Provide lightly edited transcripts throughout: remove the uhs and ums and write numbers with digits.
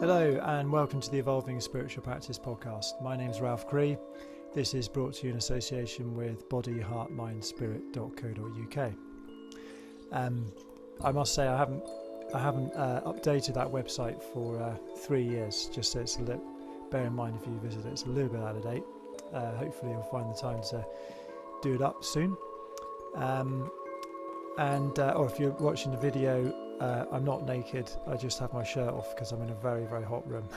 Hello and welcome to the Evolving Spiritual Practice podcast. My name is Ralph Cree. This is brought to you in association with bodyheartmindspirit.co.uk. I must say I haven't updated that website for 3 years, just so it's bear in mind if you visit it, it's a little bit out of date. Hopefully you'll find the time to do it up soon. Or if you're watching the video, I'm not naked, I just have my shirt off because I'm in a very, very hot room.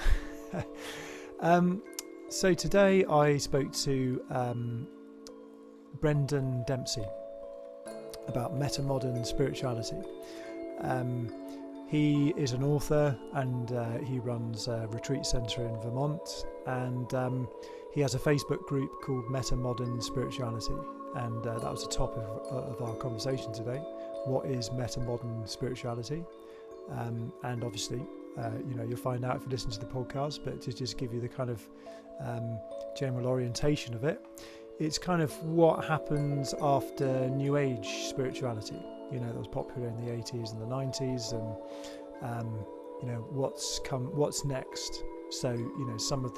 So today I spoke to Brendan Dempsey about MetaModern spirituality. He is an author and he runs a retreat centre in Vermont, and he has a Facebook group called MetaModern Spirituality, and that was the topic of our conversation today. What is MetaModern spirituality? And obviously, you'll find out if you listen to the podcast, but to just give you the kind of general orientation of it, it's kind of what happens after New Age spirituality. That was popular in the 80s and the 90s, and what's next. So some of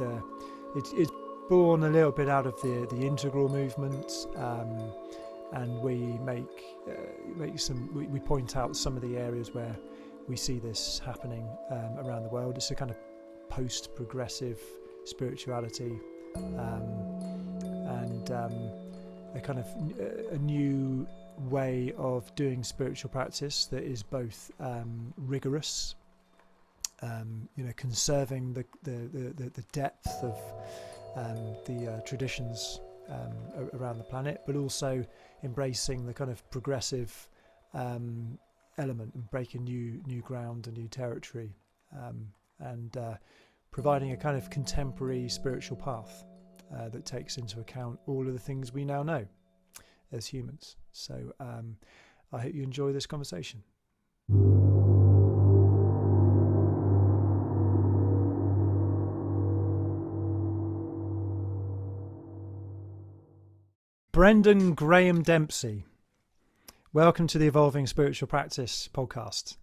it's born a little bit out of the integral movement, and we we point out some of the areas where we see this happening around the world. It's a kind of post-progressive spirituality, and a kind of a new way of doing spiritual practice that is both rigorous, conserving the depth of the traditions around the planet, but also embracing the kind of progressive element and breaking new ground and new territory, and providing a kind of contemporary spiritual path that takes into account all of the things we now know as humans. So I hope you enjoy this conversation. Brendan Graham Dempsey, welcome to the Evolving Spiritual Practice podcast.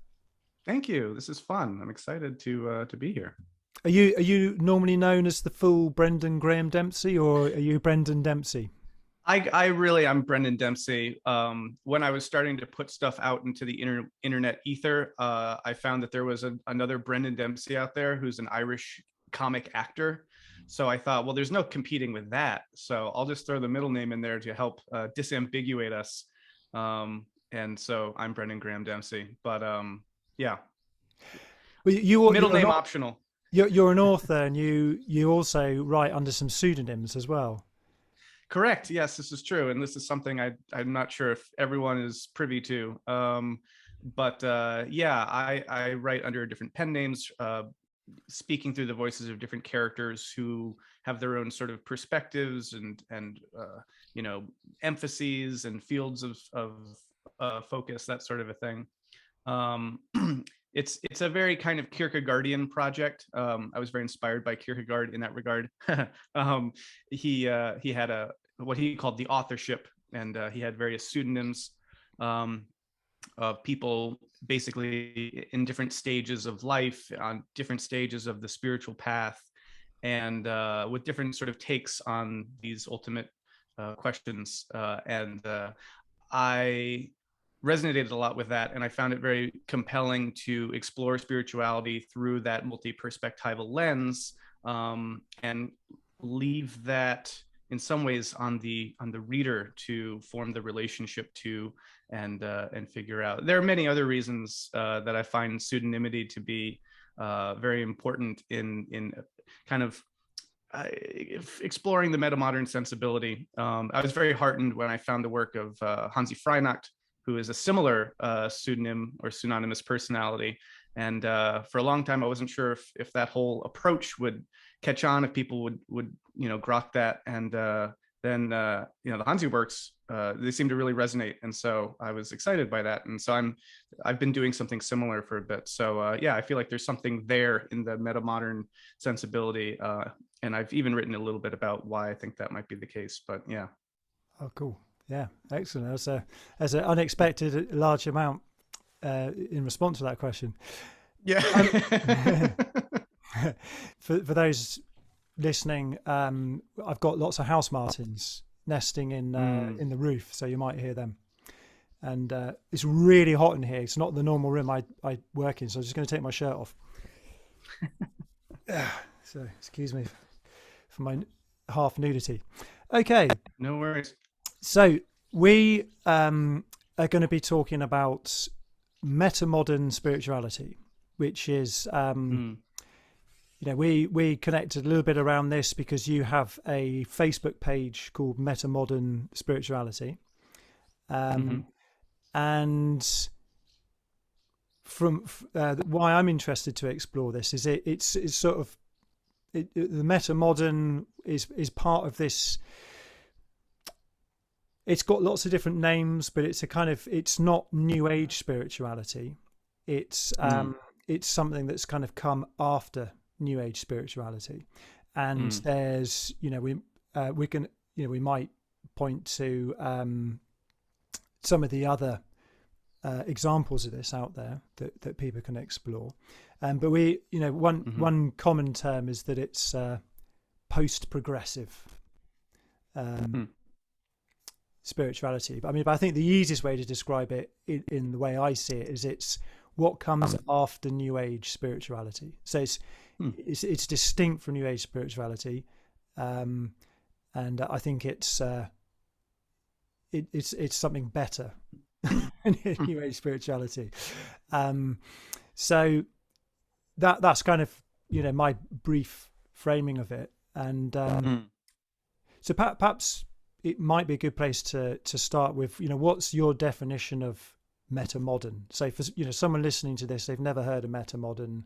Thank you. This is fun. I'm excited to be here. Are you normally known as the full Brendan Graham Dempsey, or are you Brendan Dempsey? I'm Brendan Dempsey. When I was starting to put stuff out into the internet ether, I found that there was another Brendan Dempsey out there who's an Irish comic actor. So I thought, well, there's no competing with that. So I'll just throw the middle name in there to help disambiguate us. And so I'm Brendan Graham Dempsey. But yeah, well, middle name optional. You're an author, and you also write under some pseudonyms as well. Correct. Yes, this is true. And this is something I'm not sure if everyone is privy to. But I write under different pen names, speaking through the voices of different characters who have their own sort of perspectives and emphases and fields of focus, that sort of a thing. It's a very kind of Kierkegaardian project. I was very inspired by Kierkegaard in that regard. He had what he called the authorship, and he had various pseudonyms of people basically in different stages of life, on different stages of the spiritual path, and with different sort of takes on these ultimate questions. I resonated a lot with that, and I found it very compelling to explore spirituality through that multi-perspectival lens, and leave that in some ways on the reader to form the relationship to and figure out. There are many other reasons that I find pseudonymity to be very important in kind of exploring the metamodern sensibility. I was very heartened when I found the work of Hansi Freinacht, who is a similar pseudonym or synonymous personality. And for a long time, I wasn't sure if that whole approach would catch on, if people would grok that. And then the Hansi works, they seem to really resonate. And so I was excited by that. And so I've been doing something similar for a bit. So I feel like there's something there in the metamodern sensibility. And I've even written a little bit about why I think that might be the case. But yeah. Oh, cool. Yeah, excellent. That's an unexpected large amount in response to that question. Yeah. For those listening, I've got lots of house martins nesting in the roof, so you might hear them. And it's really hot in here. It's not the normal room I work in, so I'm just going to take my shirt off. So excuse me for my half nudity. Okay. No worries. So we are going to be talking about MetaModern spirituality, which is, we connected a little bit around this because you have a Facebook page called MetaModern Spirituality. And from why I'm interested to explore this is it's sort of the MetaModern is part of this. It's got lots of different names, but it's not New Age spirituality. It's something that's kind of come after New Age spirituality, and there's we might point to some of the other examples of this out there that people can explore, but one common term is that it's post-progressive spirituality. But I think the easiest way to describe it in the way I see it is it's what comes after New Age spirituality. So it's distinct from New Age spirituality, and I think it's something better than New Age spirituality. So that's kind of my brief framing of it, and so perhaps it might be a good place to start with. What's your definition of MetaModern? So for someone listening to this, they've never heard of MetaModern.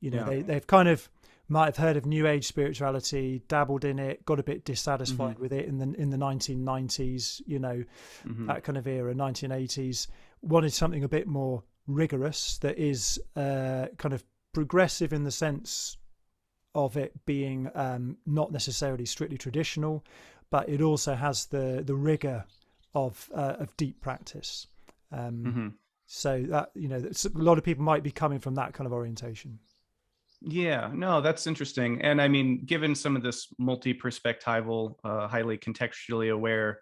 They've kind of might have heard of New Age spirituality, dabbled in it, got a bit dissatisfied with it in the 1990s, that kind of era, 1980s, wanted something a bit more rigorous that is kind of progressive in the sense of it being not necessarily strictly traditional, but it also has the rigor of deep practice. So that a lot of people might be coming from that kind of orientation. Yeah, no, that's interesting. And given some of this multi-perspectival, highly contextually aware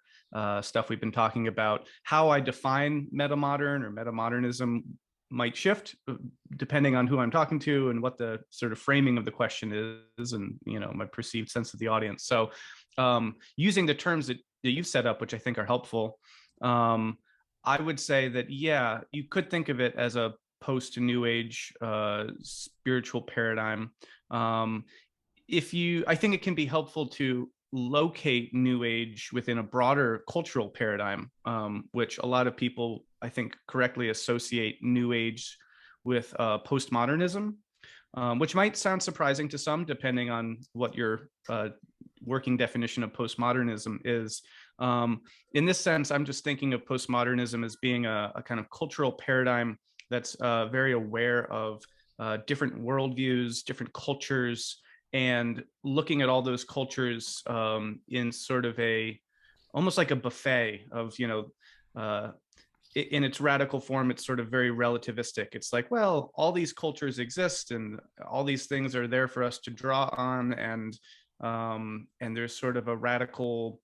stuff we've been talking about, how I define metamodern or metamodernism might shift depending on who I'm talking to and what the sort of framing of the question is, and my perceived sense of the audience. So using the terms that you've set up, which I think are helpful, I would say that, yeah, you could think of it as a post-New Age spiritual paradigm. I think it can be helpful to locate New Age within a broader cultural paradigm, which a lot of people, I think, correctly associate New Age with postmodernism, which might sound surprising to some, depending on what your working definition of postmodernism is. In this sense, I'm just thinking of postmodernism as being a kind of cultural paradigm that's very aware of different worldviews, different cultures, and looking at all those cultures in sort of almost like a buffet of, in its radical form, it's sort of very relativistic. It's like, well, all these cultures exist and all these things are there for us to draw on, and there's sort of a radical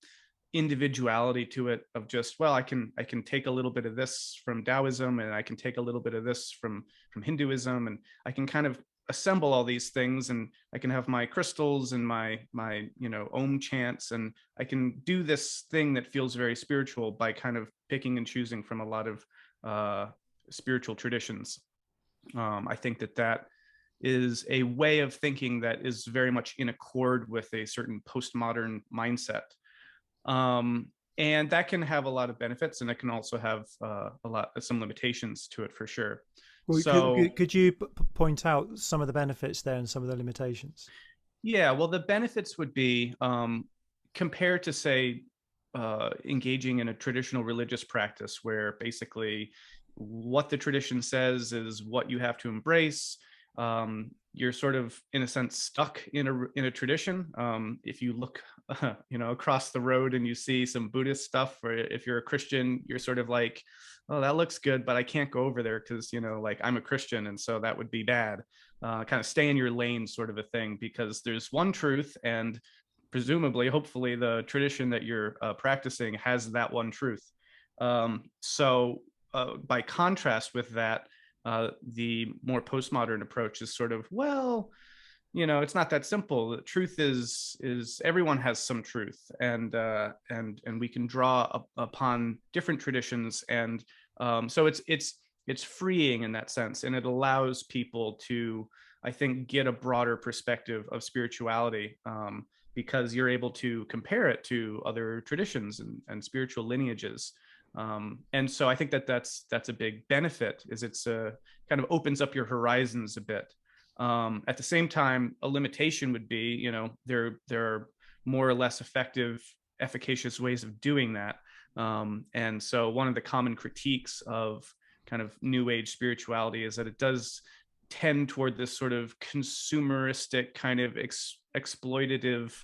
individuality to it of just, well, I can take a little bit of this from Taoism, and I can take a little bit of this from Hinduism, and I can kind of assemble all these things, and I can have my crystals and my Om chants, and I can do this thing that feels very spiritual by kind of picking and choosing from a lot of spiritual traditions. I think that is a way of thinking that is very much in accord with a certain postmodern mindset. And that can have a lot of benefits, and it can also have some limitations to it, for sure. Well, so could you point out some of the benefits there and some of the limitations? Yeah, well, the benefits would be compared to, say, engaging in a traditional religious practice, where basically what the tradition says is what you have to embrace. you're sort of, in a sense, stuck in a tradition. If you look, across the road and you see some Buddhist stuff, or if you're a Christian, you're sort of like, oh, that looks good, but I can't go over there because, like, I'm a Christian, and so that would be bad. Kind of stay in your lane, sort of a thing, because there's one truth, and presumably, hopefully, the tradition that you're practicing has that one truth. So by contrast with that, the more postmodern approach is sort of, well, it's not that simple. The truth is everyone has some truth, and we can draw upon different traditions, and so it's freeing in that sense, and it allows people to, I think, get a broader perspective of spirituality, because you're able to compare it to other traditions and spiritual lineages. And so I think that's a big benefit, is it's kind of opens up your horizons a bit. At the same time, a limitation would be, there are more or less efficacious ways of doing that. And so one of the common critiques of kind of new age spirituality is that it does tend toward this sort of consumeristic kind of exploitative,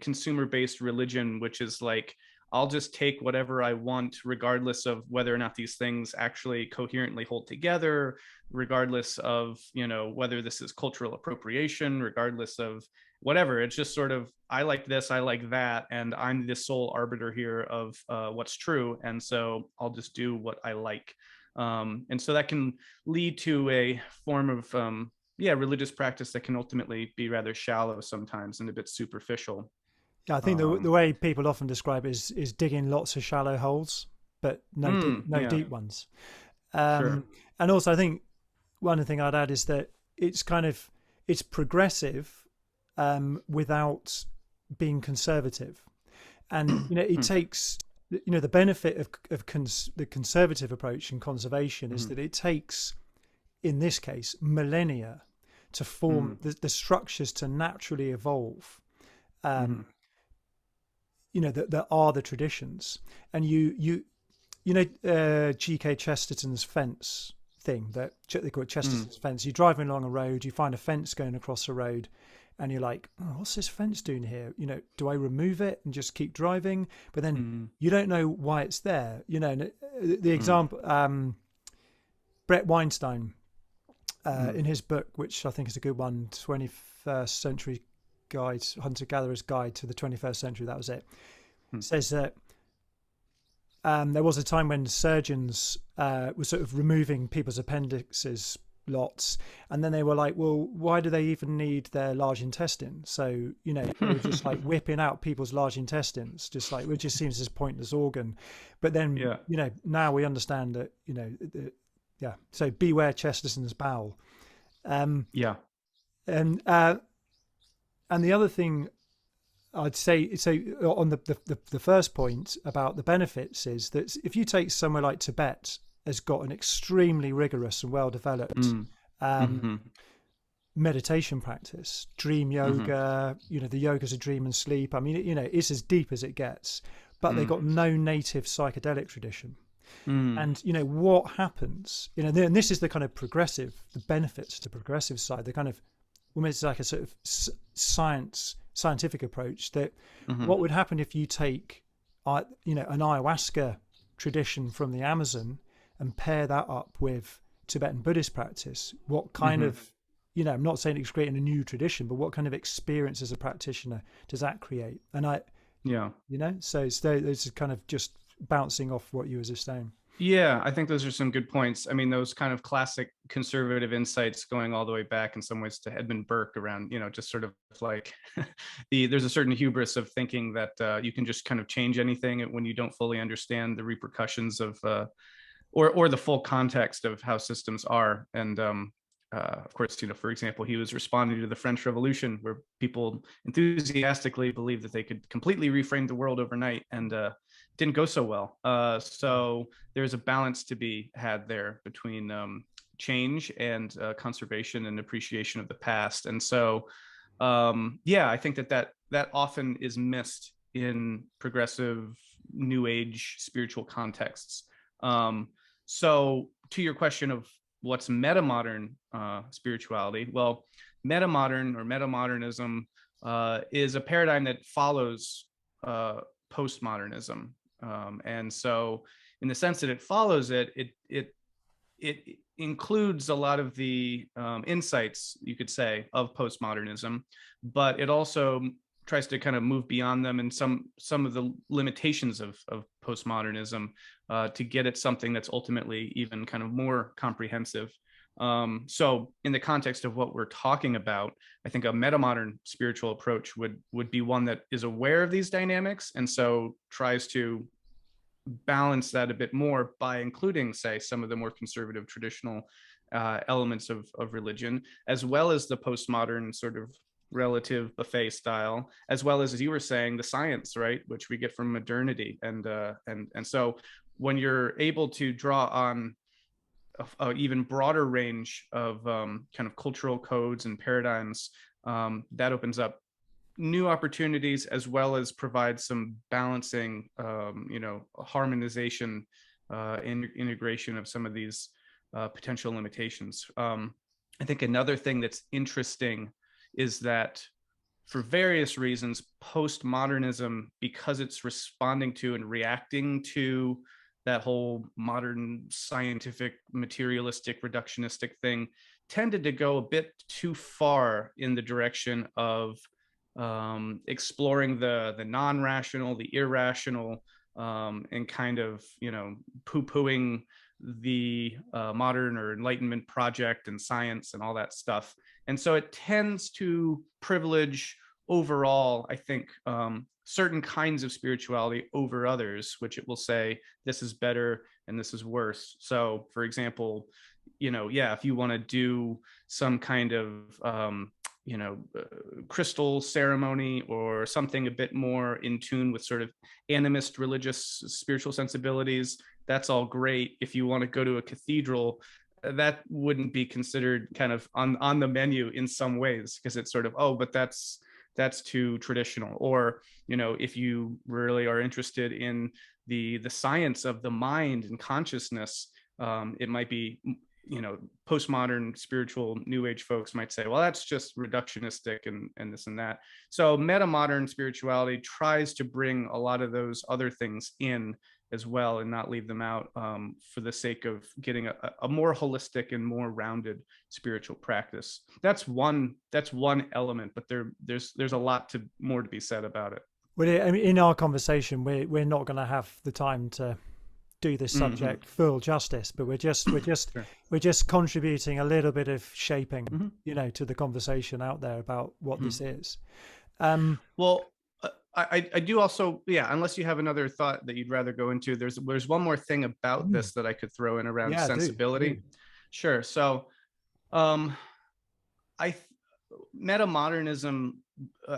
consumer-based religion, which is like, I'll just take whatever I want, regardless of whether or not these things actually coherently hold together, regardless of, whether this is cultural appropriation, regardless of whatever. It's just sort of, I like this, I like that, and I'm the sole arbiter here of what's true. And so I'll just do what I like. And so that can lead to a form of, religious practice that can ultimately be rather shallow sometimes and a bit superficial. Yeah, I think the way people often describe it is digging lots of shallow holes, but no Yeah, deep ones. sure. And also, I think one thing I'd add is that it's progressive, without being conservative, and it takes, the benefit of the conservative approach in conservation is that it takes, in this case, millennia to form the structures to naturally evolve. That are the traditions, and G.K. Chesterton's fence thing, that they call it Chesterton's fence. You're driving along a road, you find a fence going across the road, and you're like, oh, what's this fence doing here? Do I remove it and just keep driving? But then you don't know why it's there. And the example, Brett Weinstein, in his book, which I think is a good one, 21st Century Guide, Hunter-Gatherer's Guide to the 21st Century, that was it, says that there was a time when surgeons were sort of removing people's appendixes lots, and then they were like, well, why do they even need their large intestine? So they were just like whipping out people's large intestines, just like, which just seems this pointless organ. But then now we understand that so beware Chesterton's bowel. And the other thing I'd say, so on the first point about the benefits, is that if you take somewhere like Tibet, has got an extremely rigorous and well-developed meditation practice, dream yoga, the yogas of dream and sleep. I mean, it's as deep as it gets, but they got no native psychedelic tradition. And what happens, and this is the kind of the benefits to progressive side, the kind of almost like a sort of scientific approach, that what would happen if you take an ayahuasca tradition from the Amazon and pair that up with Tibetan Buddhist practice? What kind of, I'm not saying it's creating a new tradition, but what kind of experience as a practitioner does that create? And so it's kind of just bouncing off what you were just saying. Yeah, I think those are some good points. I mean, those kind of classic conservative insights going all the way back in some ways to Edmund Burke around, just sort of like there's a certain hubris of thinking that you can just kind of change anything when you don't fully understand the repercussions of or the full context of how systems are. And of course, for example, he was responding to the French Revolution, where people enthusiastically believed that they could completely reframe the world overnight, and didn't go so well. So there's a balance to be had there between change and conservation and appreciation of the past. And so, I think that often is missed in progressive new age spiritual contexts. So to your question of what's metamodern spirituality? Well, metamodern or metamodernism is a paradigm that follows postmodernism. And so in the sense that it follows it includes a lot of the insights, you could say, of postmodernism, but it also tries to kind of move beyond them and some of the limitations of postmodernism to get at something that's ultimately even kind of more comprehensive. So in the context of what we're talking about, I think a metamodern spiritual approach would be one that is aware of these dynamics and so tries to balance that a bit more by including, say, some of the more conservative traditional elements of religion, as well as the postmodern sort of relative buffet style, as well as you were saying, the science, right, which we get from modernity. And so when you're able to draw on a even broader range of kind of cultural codes and paradigms, that opens up new opportunities as well as provide some balancing, harmonization, integration of some of these potential limitations. I think another thing that's interesting is that for various reasons, postmodernism, because it's responding to and reacting to that whole modern scientific, materialistic, reductionistic thing, tended to go a bit too far in the direction of exploring the non-rational, the irrational, and kind of, poo-pooing the modern or Enlightenment project and science and all that stuff. And so it tends to privilege overall, I think, certain kinds of spirituality over others, which it will say this is better and this is worse. So, for example, if you want to do some kind of crystal ceremony or something a bit more in tune with sort of animist religious spiritual sensibilities, that's all great. If you want to go to a cathedral, that wouldn't be considered kind of on the menu in some ways, because it's sort of, oh, but that's too traditional. Or, if you really are interested in the science of the mind and consciousness, it might be, postmodern spiritual new age folks might say, well, that's just reductionistic and this and that. So metamodern spirituality tries to bring a lot of those other things in as well and not leave them out, for the sake of getting a more holistic and more rounded spiritual practice. That's one element, but there's a lot more to be said about it. Well, I mean, in our conversation, we're not going to have the time to do this subject full justice, but we're just contributing a little bit of shaping, to the conversation out there about what this is. Well, I do also, unless you have another thought that you'd rather go into, there's one more thing about this that I could throw in around sensibility. Do. Sure. So, metamodernism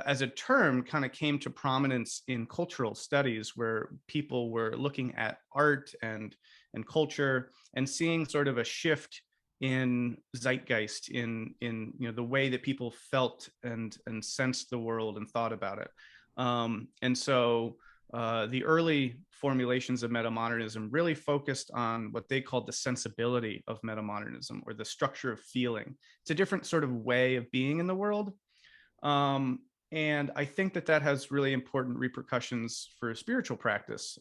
as a term kind of came to prominence in cultural studies, where people were looking at art and culture and seeing sort of a shift in zeitgeist, in the way that people felt and sensed the world and thought about it. And so the early formulations of metamodernism really focused on what they called the sensibility of metamodernism, or the structure of feeling. It's a different sort of way of being in the world. And I think that has really important repercussions for spiritual practice.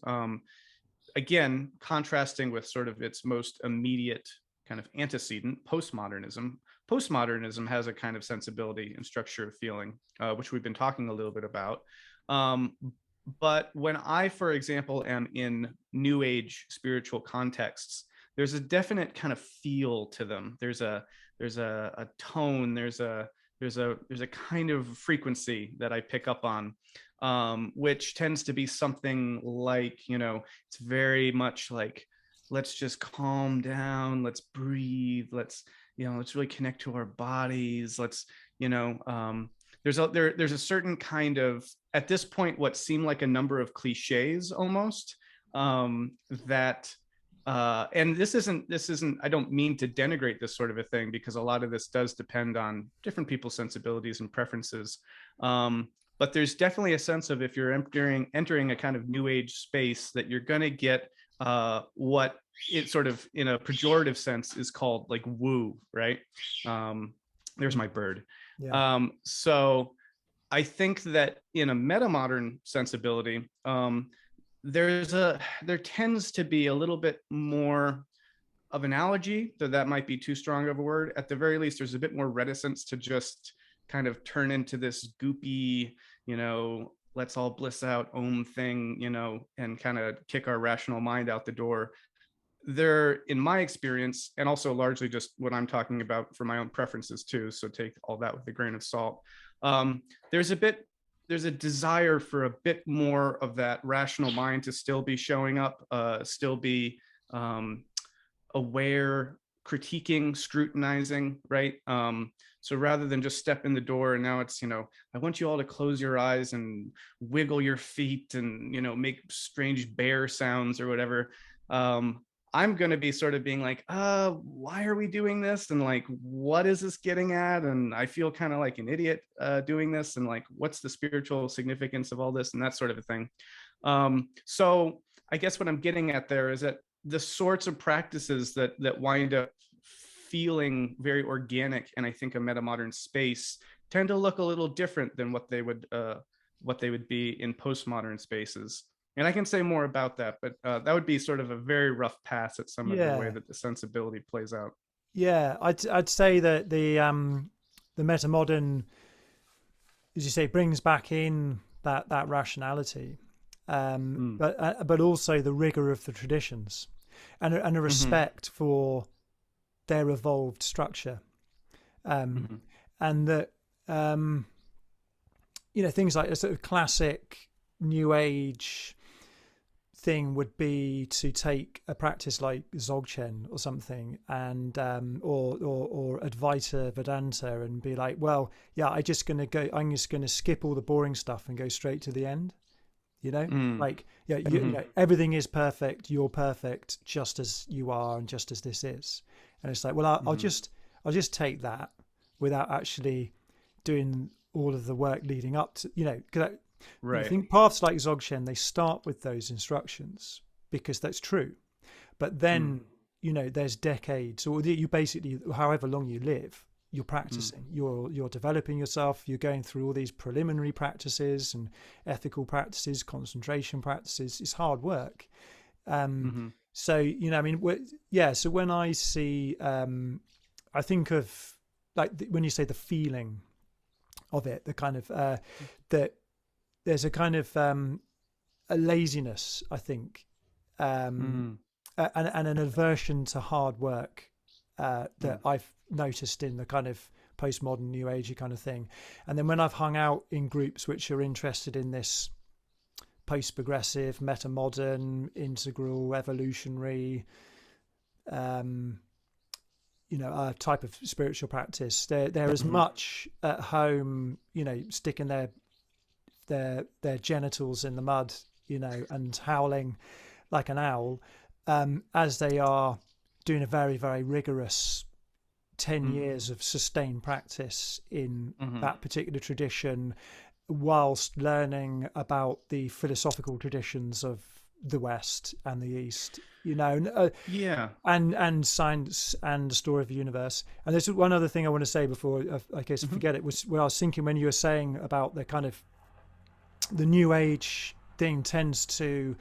Again, contrasting with sort of its most immediate kind of antecedent, postmodernism. Postmodernism has a kind of sensibility and structure of feeling, which we've been talking a little bit about. But when I, for example, am in New Age spiritual contexts, there's a definite kind of feel to them. There's a tone. There's a kind of frequency that I pick up on, which tends to be something like, it's very much like, let's just calm down, let's breathe, let's really connect to our bodies. Let's, there's a certain kind of, at this point, what seem like a number of cliches almost, that, and this isn't, I don't mean to denigrate this sort of a thing, because a lot of this does depend on different people's sensibilities and preferences. But there's definitely a sense of, if you're entering a kind of new age space, that you're going to get what it sort of in a pejorative sense is called like woo, right? There's my bird. Yeah. So I think that in a metamodern sensibility, there tends to be a little bit more of analogy, though that might be too strong of a word. At the very least, there's a bit more reticence to just kind of turn into this goopy, let's all bliss out om thing, and kind of kick our rational mind out the door. There, in my experience, and also largely just what I'm talking about for my own preferences too, so take all that with a grain of salt. There's a desire for a bit more of that rational mind to still be showing up, still be aware, critiquing, scrutinizing, right? So rather than just step in the door and now it's, I want you all to close your eyes and wiggle your feet and, make strange bear sounds or whatever. I'm going to be sort of being like, why are we doing this? And like, what is this getting at? And I feel kind of like an idiot doing this. And like, what's the spiritual significance of all this and that sort of a thing. So I guess what I'm getting at there is that the sorts of practices that wind up feeling very organic and I think a metamodern space tend to look a little different than what they would be in postmodern spaces. And I can say more about that, but that would be sort of a very rough pass at some of the way that the sensibility plays out. Yeah, I'd say that the metamodern, as you say, brings back in that rationality, but also the rigor of the traditions, and a respect for their evolved structure, and that things like a sort of classic New Age thing would be to take a practice like Dzogchen or something and or Advaita Vedanta and be like, well, yeah, I'm just going to skip all the boring stuff and go straight to the end, like, everything is perfect, you're perfect just as you are and just as this is. And it's like, well, I'll just take that without actually doing all of the work leading up to, because right. I think paths like Dzogchen, they start with those instructions because that's true. But then, there's decades, or you basically, however long you live, you're practicing, you're developing yourself, you're going through all these preliminary practices and ethical practices, concentration practices. It's hard work. So, so when I see, I think of like when you say the feeling of it, the kind of, that there's a kind of a laziness, I think, and an aversion to hard work that I've noticed in the kind of postmodern New Agey kind of thing. And then when I've hung out in groups which are interested in this post-progressive, metamodern, integral, evolutionary, type of spiritual practice, they're as much at home, sticking their genitals in the mud, and howling like an owl, as they are doing a very, very rigorous 10 years of sustained practice in that particular tradition, whilst learning about the philosophical traditions of the West and the East, and science and the story of the universe. And there's one other thing I want to say before I guess I forget it, was what I was thinking when you were saying about the kind of the New Age thing tends to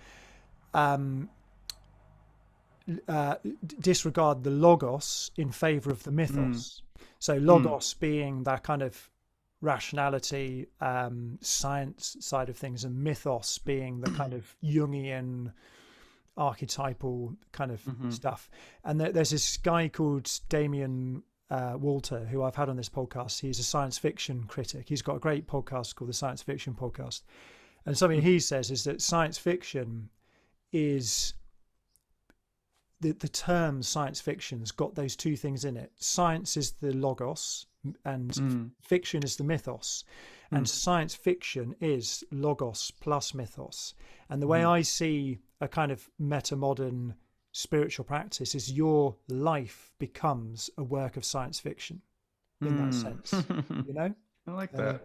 disregard the logos in favor of the mythos. So logos being that kind of rationality, science side of things, and mythos being the kind of Jungian archetypal kind of stuff. And there's this guy called Damien Walter, who I've had on this podcast. He's a science fiction critic. He's got a great podcast called the Science Fiction Podcast. And something he says is that science fiction is the term science fiction's got those two things in it. Science is the logos and fiction is the mythos. And science fiction is logos plus mythos. And the way I see a kind of metamodern spiritual practice is your life becomes a work of science fiction in that sense, I like that.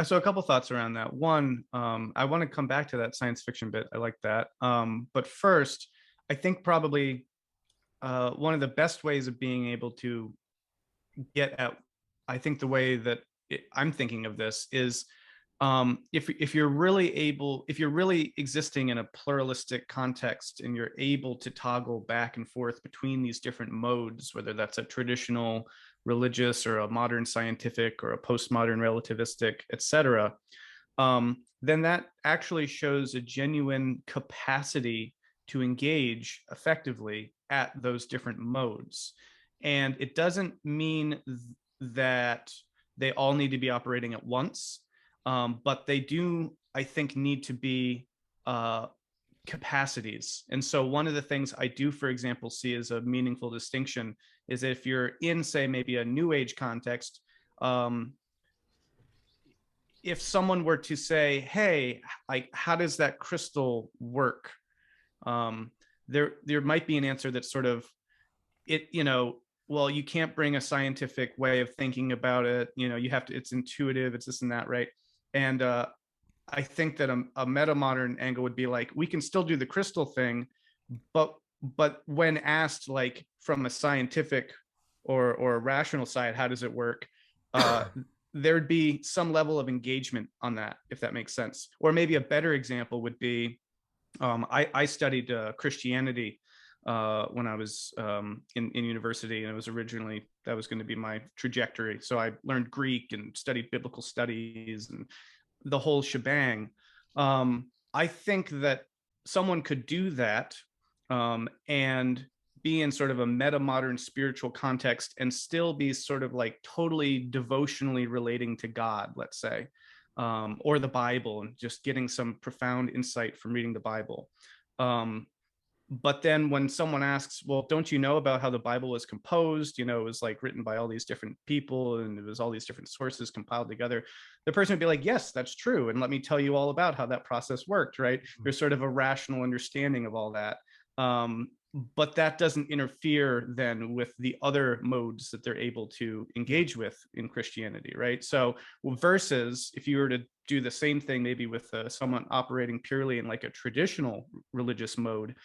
So a couple thoughts around that. One, I want to come back to that science fiction bit. I like that. But first, I think probably one of the best ways of being able to get at, I think the way that I'm thinking of this is, if you're really able, if you're really existing in a pluralistic context and you're able to toggle back and forth between these different modes, whether that's a traditional religious or a modern scientific or a postmodern relativistic, etc., then that actually shows a genuine capacity to engage effectively at those different modes. And it doesn't mean that they all need to be operating at once, but they do, I think, need to be capacities. And so one of the things I do, for example, see as a meaningful distinction is if you're in, say, maybe a new age context, if someone were to say, hey, like, how does that crystal work? There might be an answer that's sort of, it, well, you can't bring a scientific way of thinking about it. You have to, it's intuitive, it's this and that, right? And I think that a meta-modern angle would be like, we can still do the crystal thing, but when asked, like, from a scientific or a rational side, how does it work? There'd be some level of engagement on that, if that makes sense. Or maybe a better example would be, I studied Christianity when I was in university, and it was originally, that was going to be my trajectory. So I learned Greek and studied biblical studies and the whole shebang. I think that someone could do that and be in sort of a meta-modern spiritual context and still be sort of like totally devotionally relating to God, let's say, or the Bible, and just getting some profound insight from reading the Bible. But then when someone asks, well, don't you know about how the Bible was composed? It was like written by all these different people and it was all these different sources compiled together. The person would be like, yes, that's true. And let me tell you all about how that process worked, right? There's sort of a rational understanding of all that. But that doesn't interfere then with the other modes that they're able to engage with in Christianity, right? So versus if you were to do the same thing, maybe with someone operating purely in like a traditional religious mode,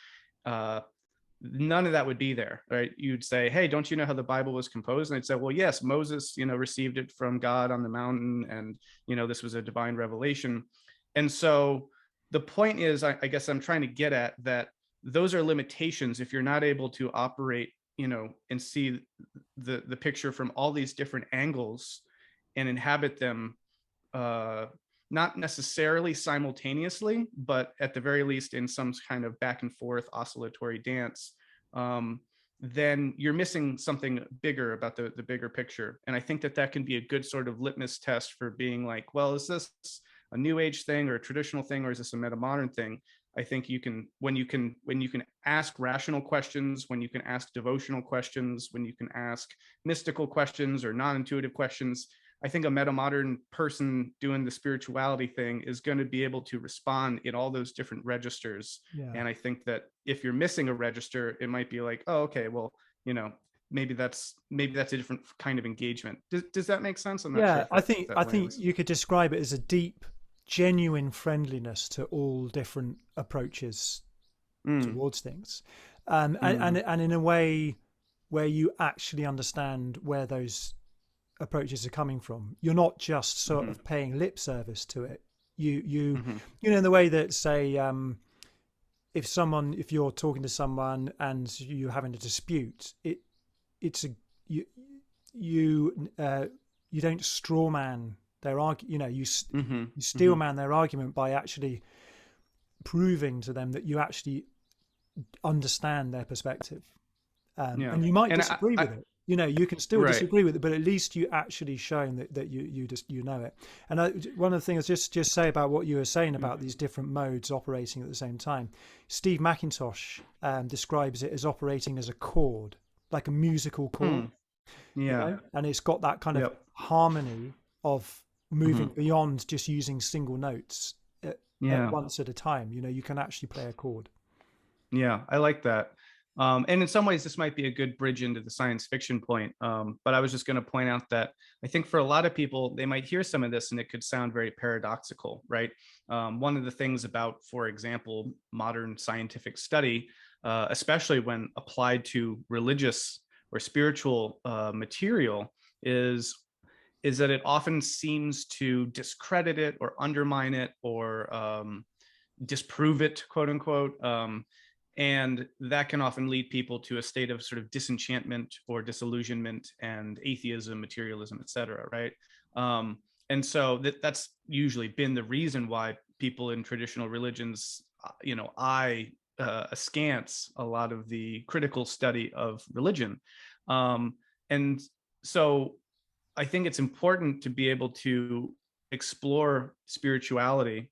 none of that would be there, right? You'd say, hey, don't you know how the Bible was composed? And I'd say, well, yes, Moses, received it from God on the mountain, and this was a divine revelation. And so the point is, I guess I'm trying to get at that those are limitations if you're not able to operate, and see the picture from all these different angles and inhabit them, not necessarily simultaneously, but at the very least in some kind of back and forth oscillatory dance, then you're missing something bigger about the bigger picture. And I think that can be a good sort of litmus test for being like, well, is this a new age thing or a traditional thing, or is this a meta-modern thing? I think when you can ask rational questions, when you can ask devotional questions, when you can ask mystical questions or non-intuitive questions, I think a meta-modern person doing the spirituality thing is going to be able to respond in all those different registers. Yeah. And I think that if you're missing a register, it might be like, oh, okay, well, maybe that's a different kind of engagement. Does that make sense? I'm not sure. I think you could describe it as a deep, genuine friendliness to all different approaches towards things, and in a way where you actually understand where those approaches are coming from. You're not just sort of paying lip service to it. You in the way that, say, if you're talking to someone and you're having a dispute, you don't straw man their argument. You steel man their argument by actually proving to them that you actually understand their perspective, and you might disagree with it. You can still disagree with it, but at least you actually shown that you know it. And one of the things just say about what you were saying about these different modes operating at the same time. Steve McIntosh describes it as operating as a chord, like a musical chord. And it's got that kind of harmony of moving beyond just using single notes at once at a time. You can actually play a chord. Yeah, I like that. And in some ways, this might be a good bridge into the science fiction point. But I was just going to point out that I think for a lot of people, they might hear some of this and it could sound very paradoxical, right? One of the things about, for example, modern scientific study especially when applied to religious or spiritual material, is that it often seems to discredit it or undermine it or disprove it, quote unquote. And that can often lead people to a state of sort of disenchantment or disillusionment and atheism, materialism, et cetera, right? And so that's usually been the reason why people in traditional religions, askance a lot of the critical study of religion. And so I think it's important to be able to explore spirituality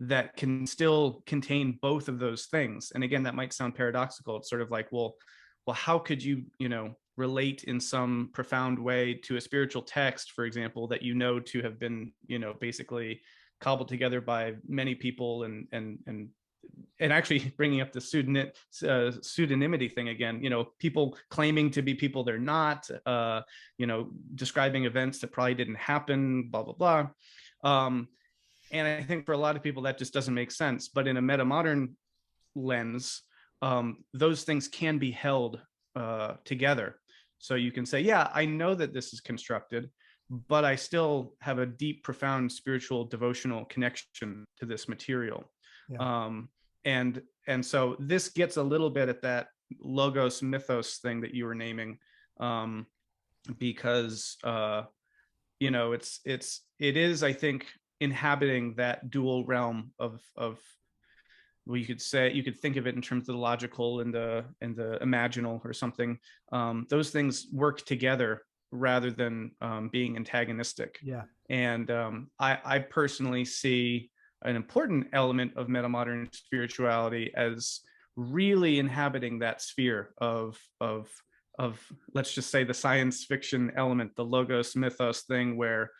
that can still contain both of those things. And again, that might sound paradoxical. It's sort of like, well, how could you, relate in some profound way to a spiritual text, for example, that to have been, basically cobbled together by many people and actually bringing up the pseudonymity thing again, people claiming to be people they're not, describing events that probably didn't happen, blah, blah, blah. And I think for a lot of people that just doesn't make sense. But in a metamodern lens, those things can be held together. So you can say, yeah, I know that this is constructed, but I still have a deep, profound spiritual devotional connection to this material. Yeah. And so this gets a little bit at that logos mythos thing that you were naming, because it is, I think, inhabiting that dual realm of well, you could think of it in terms of the logical and the imaginal or something. Those things work together rather than being antagonistic. Yeah. And I personally see an important element of metamodern spirituality as really inhabiting that sphere of let's just say the science fiction element, the logos mythos thing, where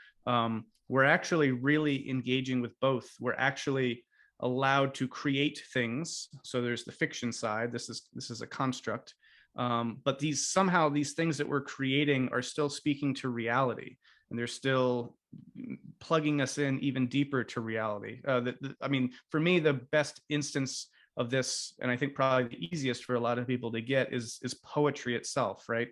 we're actually really engaging with both. We're actually allowed to create things. So there's the fiction side. This is a construct, but these things that we're creating are still speaking to reality, and they're still plugging us in even deeper to reality. I mean, for me, the best instance of this, and I think probably the easiest for a lot of people to get, is poetry itself, right?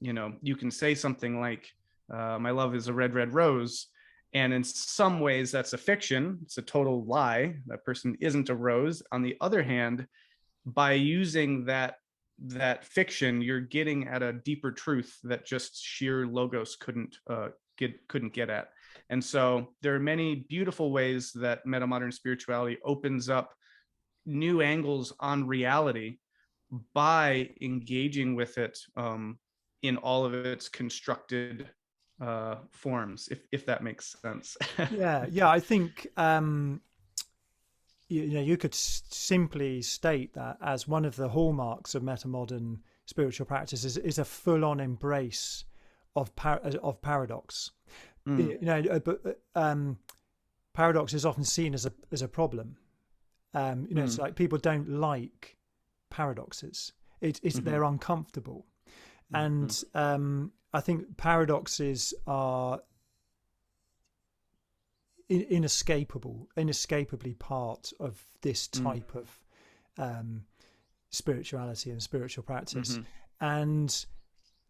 You can say something like, "My love is a red, red rose." And in some ways, that's a fiction. It's a total lie. That person isn't a rose. On the other hand, by using that fiction, you're getting at a deeper truth that just sheer logos couldn't get at. And so there are many beautiful ways that metamodern spirituality opens up new angles on reality by engaging with it in all of its constructed forms, if that makes sense. yeah, I think you could simply state that as one of the hallmarks of metamodern spiritual practice is a full-on embrace of paradox. But paradox is often seen as a problem. It's like people don't like paradoxes. They're uncomfortable, and I think paradoxes are inescapably part of this type of spirituality and spiritual practice, and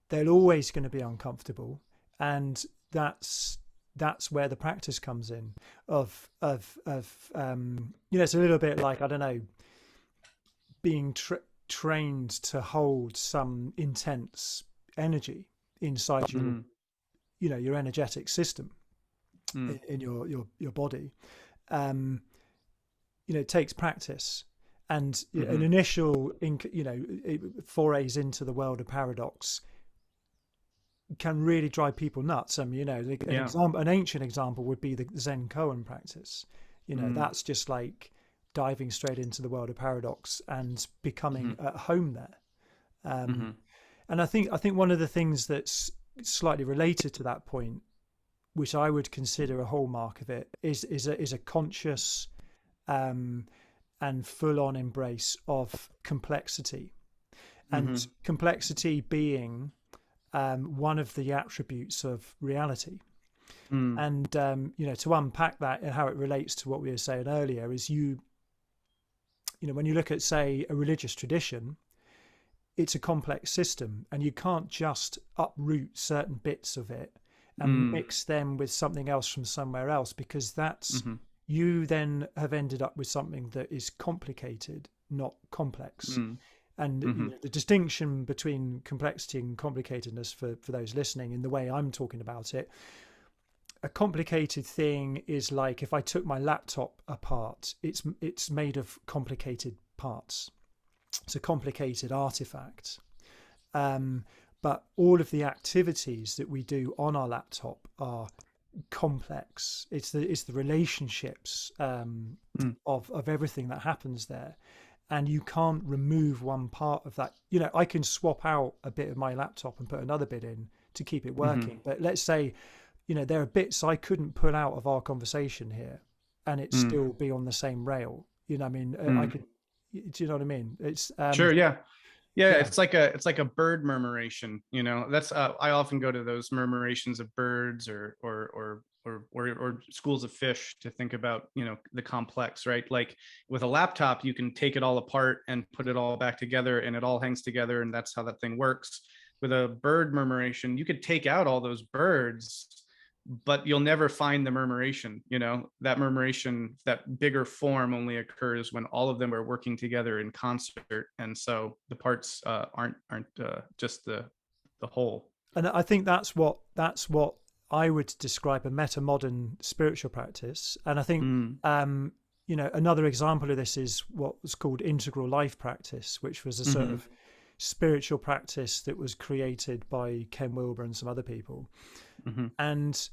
they're always going to be uncomfortable, and that's where the practice comes in. It's a little bit like, I don't know, being trained to hold some intense energy inside your energetic system in your body. It takes practice, and an initial forays into the world of paradox can really drive people nuts. An ancient example would be the Zen koan practice. That's just like diving straight into the world of paradox and becoming at home there. And I think one of the things that's slightly related to that point, which I would consider a hallmark of it, is a conscious and full-on embrace of complexity, and complexity being one of the attributes of reality. And to unpack that and how it relates to what we were saying earlier, is when you look at, say, a religious tradition, it's a complex system, and you can't just uproot certain bits of it and Mm, mix them with something else from somewhere else, because that's mm-hmm, you then have ended up with something that is complicated, not complex. mm, And mm-hmm, the distinction between complexity and complicatedness, for those listening, in the way I'm talking about it, a complicated thing is like if I took my laptop apart, it's made of complicated parts. It's a complicated artifact. Um, but all of the activities that we do on our laptop are complex. It's the relationships mm, of everything that happens there, and you can't remove one part of that. I can swap out a bit of my laptop and put another bit in to keep it mm-hmm, working. But let's say, there are bits I couldn't pull out of our conversation here, and it mm, still be on the same rail. I mean, I mm. could. Do you know what I mean? It's Sure, yeah. Yeah, yeah. it's like a bird murmuration, That's I often go to those murmurations of birds or schools of fish to think about, the complex, right? Like with a laptop, you can take it all apart and put it all back together and it all hangs together, and that's how that thing works. With a bird murmuration, you could take out all those birds, but you'll never find the murmuration. That murmuration, that bigger form, only occurs when all of them are working together in concert, and so the parts aren't just the whole. And I think that's what I would describe a meta-modern spiritual practice. And I think Mm, another example of this is what was called integral life practice, which was a sort mm-hmm, of spiritual practice that was created by Ken Wilber and some other people. mm-hmm, And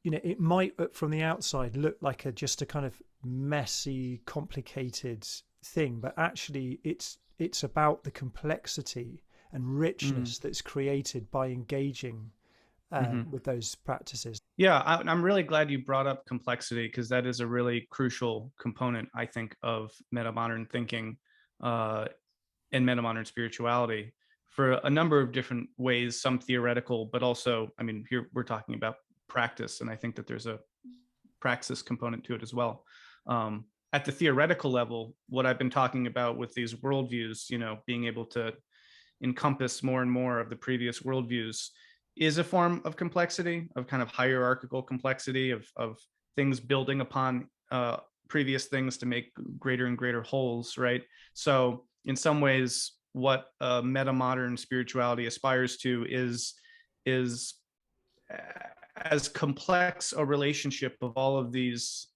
it might, from the outside, look like just a kind of messy, complicated thing, but actually it's about the complexity and mm, richness that's created by engaging mm-hmm. with those practices. Yeah, I'm really glad you brought up complexity, because that is a really crucial component, I think, of metamodern thinking uh, and metamodern spirituality for a number of different ways, some theoretical, but also, I mean, here we're talking about practice, and I think that there's a praxis component to it as well. At the theoretical level, what I've been talking about with these worldviews, being able to encompass more and more of the previous worldviews, is a form of complexity, of kind of hierarchical complexity, of things building upon previous things to make greater and greater wholes, right? So in some ways, what metamodern spirituality aspires to is as complex a relationship of all of these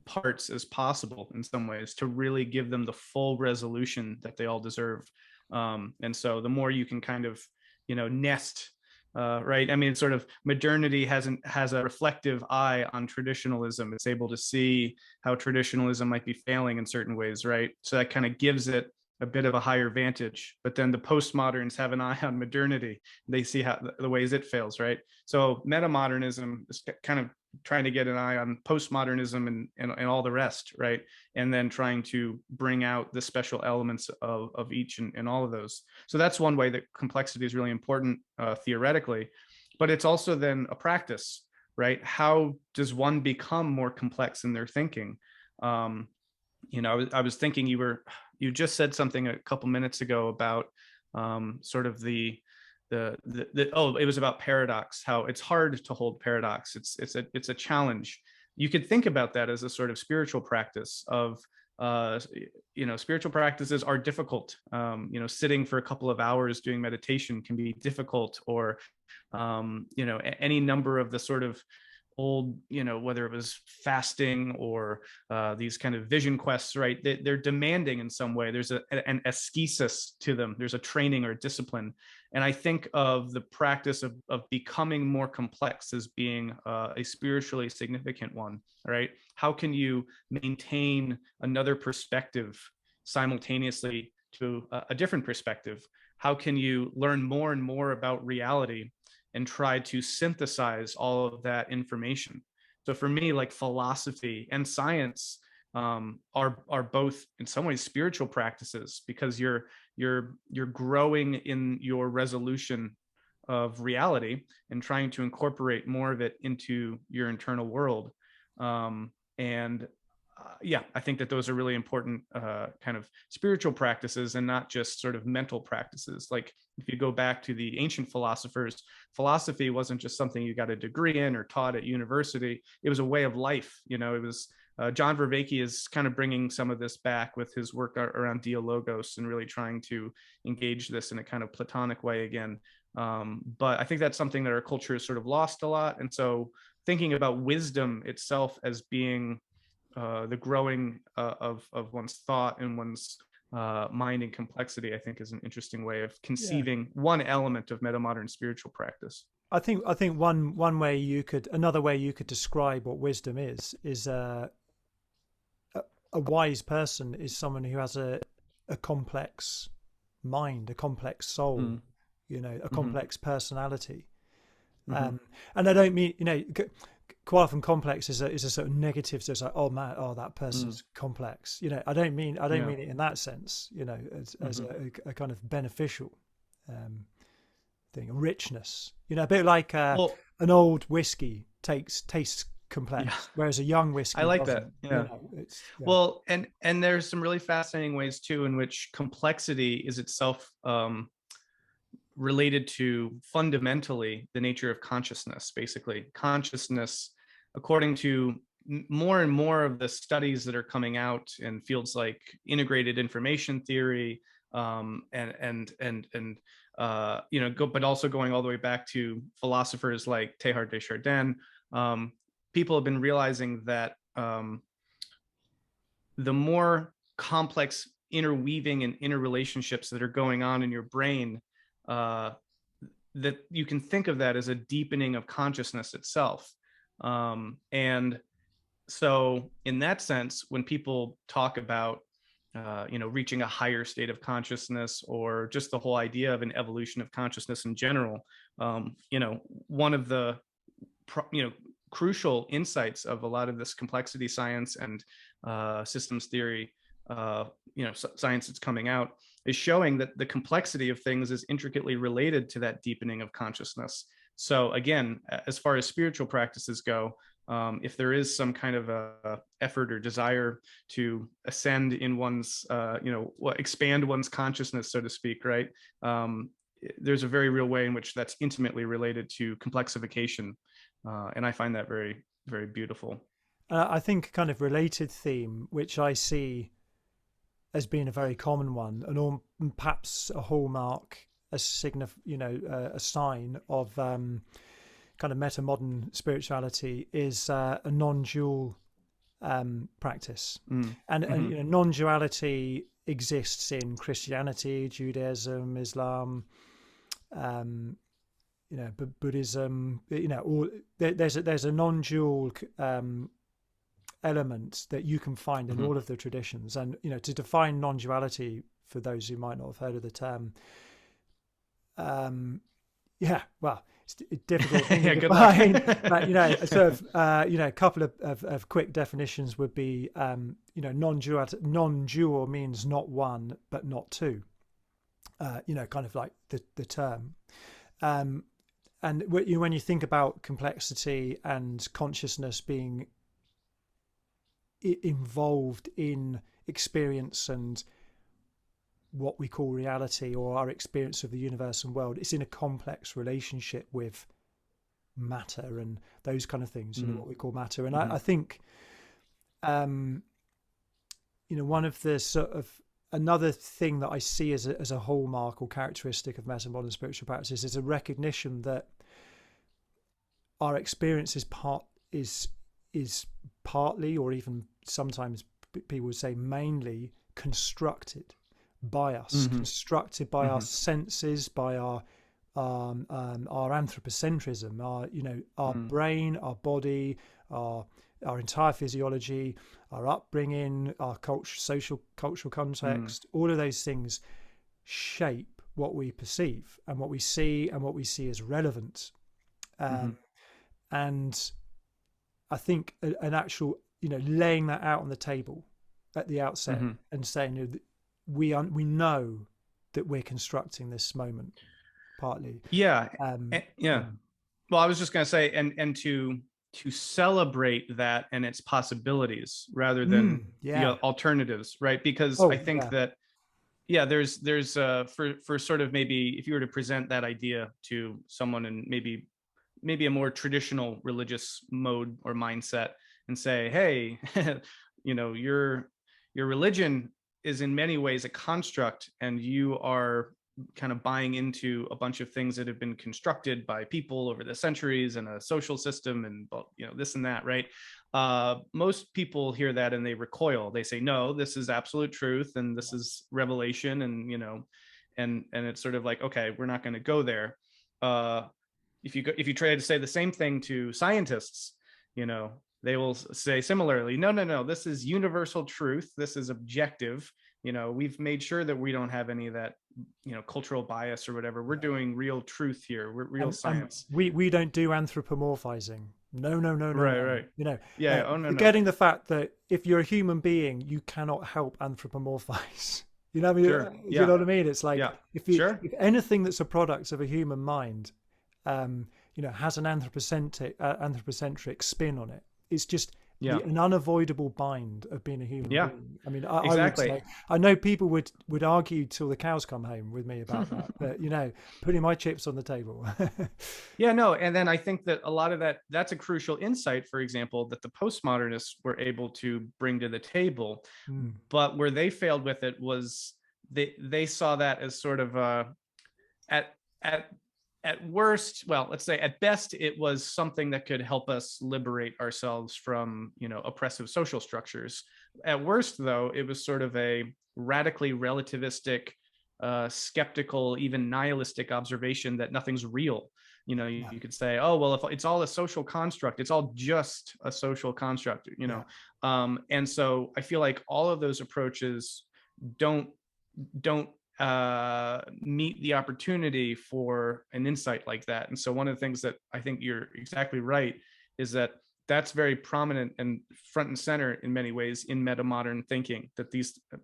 parts as possible, in some ways, to really give them the full resolution that they all deserve. And so the more you can kind of nest, right, I mean, sort of modernity has a reflective eye on traditionalism. It's able to see how traditionalism might be failing in certain ways, right? So that kind of gives it a bit of a higher vantage. But then the postmoderns have an eye on modernity. They see how the ways it fails, right? So metamodernism is kind of trying to get an eye on postmodernism and all the rest, right? And then trying to bring out the special elements of each and all of those. So that's one way that complexity is really important theoretically, but it's also then a practice, right? How does one become more complex in their thinking? I was thinking you just said something a couple minutes ago about sort of the it was about paradox, how it's hard to hold paradox. It's a challenge. You could think about that as a sort of spiritual practice of spiritual practices are difficult. Sitting for a couple of hours doing meditation can be difficult, or any number of the sort of old, whether it was fasting or these kind of vision quests, right? They're demanding in some way. There's an ascesis to them. There's a training or a discipline. And I think of the practice of becoming more complex as being a spiritually significant one, right? How can you maintain another perspective simultaneously to a different perspective? How can you learn more and more about reality and try to synthesize all of that information? So for me, like philosophy and science are both in some ways spiritual practices, because you're growing in your resolution of reality and trying to incorporate more of it into your internal world. And yeah, I think that those are really important kind of spiritual practices, and not just sort of mental practices. Like if you go back to the ancient philosophers, philosophy wasn't just something you got a degree in or taught at university. It was a way of life. You know, it was John Vervaeke is kind of bringing some of this back with his work around dialogos and really trying to engage this in a kind of Platonic way again. But I think that's something that our culture has sort of lost a lot. And so thinking about wisdom itself as being the growing of one's thought and one's mind and complexity, I think, is an interesting way of Yeah. conceiving one element of metamodern spiritual practice. I think one way you could, another way you could describe what wisdom is a wise person is someone who has a complex mind, a complex soul, Mm. you know, a Mm-hmm. complex personality. Mm-hmm. And I don't mean, you know, quite often complex is a sort of negative. So it's like, oh man, oh that Mm. person's complex. You know, I don't Yeah. mean it in that sense. You know, as Mm-hmm. a kind of beneficial um, thing, a richness. You know, a bit like Well, an old whiskey tastes yeah, complex, whereas a young I whiskey like that. doesn't. You Yeah. know, it's yeah, Well, and there's some really fascinating ways too in which complexity is itself related to fundamentally the nature of consciousness. Basically, consciousness, according to more and more of the studies that are coming out in fields like integrated information theory, and you know, but also going all the way back to philosophers like Teilhard de Chardin. People have been realizing that the more complex interweaving and interrelationships that are going on in your brain, uh, that you can think of that as a deepening of consciousness itself. And so, in that sense, when people talk about you know, reaching a higher state of consciousness, or just the whole idea of an evolution of consciousness in general, you know, one of the you know, crucial insights of a lot of this complexity science and systems theory, you know, science that's coming out, is showing that the complexity of things is intricately related to that deepening of consciousness. So again, as far as spiritual practices go, if there is some kind of a effort or desire to ascend in one's, you know, expand one's consciousness, so to speak, right? There's a very real way in which that's intimately related to complexification, and I find that very, very beautiful. I think a kind of related theme, which I see as being a very common one, and perhaps a hallmark, a sign of kind of meta-modern spirituality, is a non-dual practice, Mm. and Mm-hmm. you know, non-duality exists in Christianity, Judaism, Islam, um, you know, Buddhism. You know, all there's a non-dual element that you can find in Mm-hmm. all of the traditions. And you know, to define non-duality for those who might not have heard of the term, um, yeah, well, it's a difficult thing to Yeah, good luck. define. But you know, a sort of you know, a couple of quick definitions would be, you know, non-dual means not one but not two. You know, kind of like the term. Um, and when you think about complexity and consciousness being involved in experience and what we call reality, or our experience of the universe and world, it's in a complex relationship with matter and those kind of things, you know, Mm-hmm. what we call matter. And Mm-hmm. I think, um, you know, one of the sort of another thing that I see as a hallmark or characteristic of meta-modern spiritual practice is a recognition that our experience is partly, or even sometimes people would say mainly, constructed by us, Mm-hmm. constructed by our Mm-hmm. senses, by our anthropocentrism, our, you know, our brain, our body, our our entire physiology, our upbringing, our cultural Mm-hmm. context. All of those things shape what we perceive and what we see, and what we see as relevant. Mm-hmm. Um, and I think an actual, you know, laying that out on the table at the outset Mm-hmm. and saying, you know, we know that we're constructing this moment partly. Yeah. Um, Yeah. yeah. Well, I was just going to say, and to celebrate that and its possibilities rather than the Yeah. alternatives, right? Because I Oh, think yeah. that there's for sort of, maybe if you were to present that idea to someone in maybe a more traditional religious mode or mindset and say, hey, your religion is in many ways a construct, and you are kind of buying into a bunch of things that have been constructed by people over the centuries and a social system and this and that, right? Most people hear that and they recoil. They say, no, this is absolute truth and this is revelation, and and it's sort of like, okay, we're not going to go there. If you try to say the same thing to scientists, they will say similarly, no, this is universal truth, this is objective, we've made sure that we don't have any of that cultural bias or whatever. We're doing real truth here, we're real science. We don't do anthropomorphizing. No, no, no, no, no. Right. Oh, no, Forgetting the fact that if you're a human being, you cannot help anthropomorphize. You know what I mean? Sure. You know what I mean? It's like, Sure. if anything that's a product of a human mind, has an anthropocentric spin on it, it's just an unavoidable bind of being a human being. I mean, exactly. I would say, I know people would argue till the cows come home with me about that, but putting my chips on the table. No, and then I think that a lot of that's a crucial insight, for example, that the postmodernists were able to bring to the table. But where they failed with it was they saw that as sort of at worst, well, let's say at best, it was something that could help us liberate ourselves from, oppressive social structures. At worst, though, it was sort of a radically relativistic, skeptical, even nihilistic observation that nothing's real. You could say, oh, well, if it's all a social construct, it's all just a social construct, and so I feel like all of those approaches don't meet the opportunity for an insight like that. And so one of the things that I think you're exactly right is that that's very prominent and front and center in many ways in metamodern thinking, that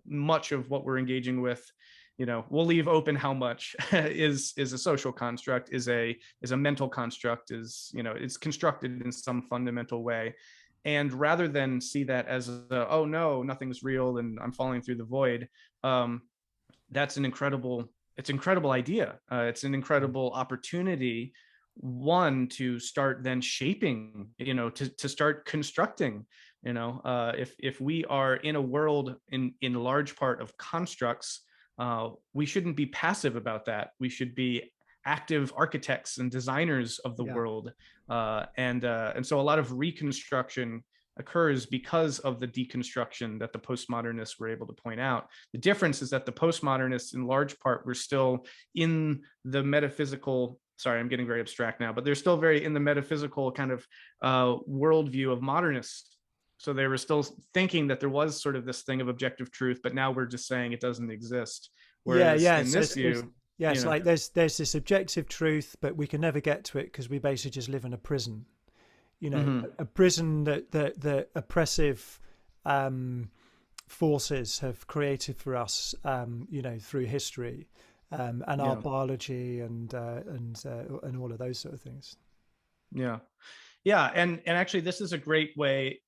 much of what we're engaging with, we'll leave open how much is a social construct, is a mental construct, it's constructed in some fundamental way. And rather than see that as oh no, nothing's real and I'm falling through the void, that's an incredible idea. It's an incredible opportunity, one, to start then shaping, to start constructing, if we are in a world in large part of constructs, we shouldn't be passive about that. We should be active architects and designers of the world. And so a lot of reconstruction occurs because of the deconstruction that the postmodernists were able to point out. The difference is that the postmodernists, in large part, were still in the metaphysical, sorry, I'm getting very abstract now, but they're still very in the metaphysical kind of worldview of modernists. So they were still thinking that there was sort of this thing of objective truth, but now we're just saying it doesn't exist. Whereas in this view, it's like there's this objective truth, but we can never get to it because we basically just live in a prison. A prison that oppressive forces have created for us, through history, and our biology and all of those sort of things. And actually, this is a great way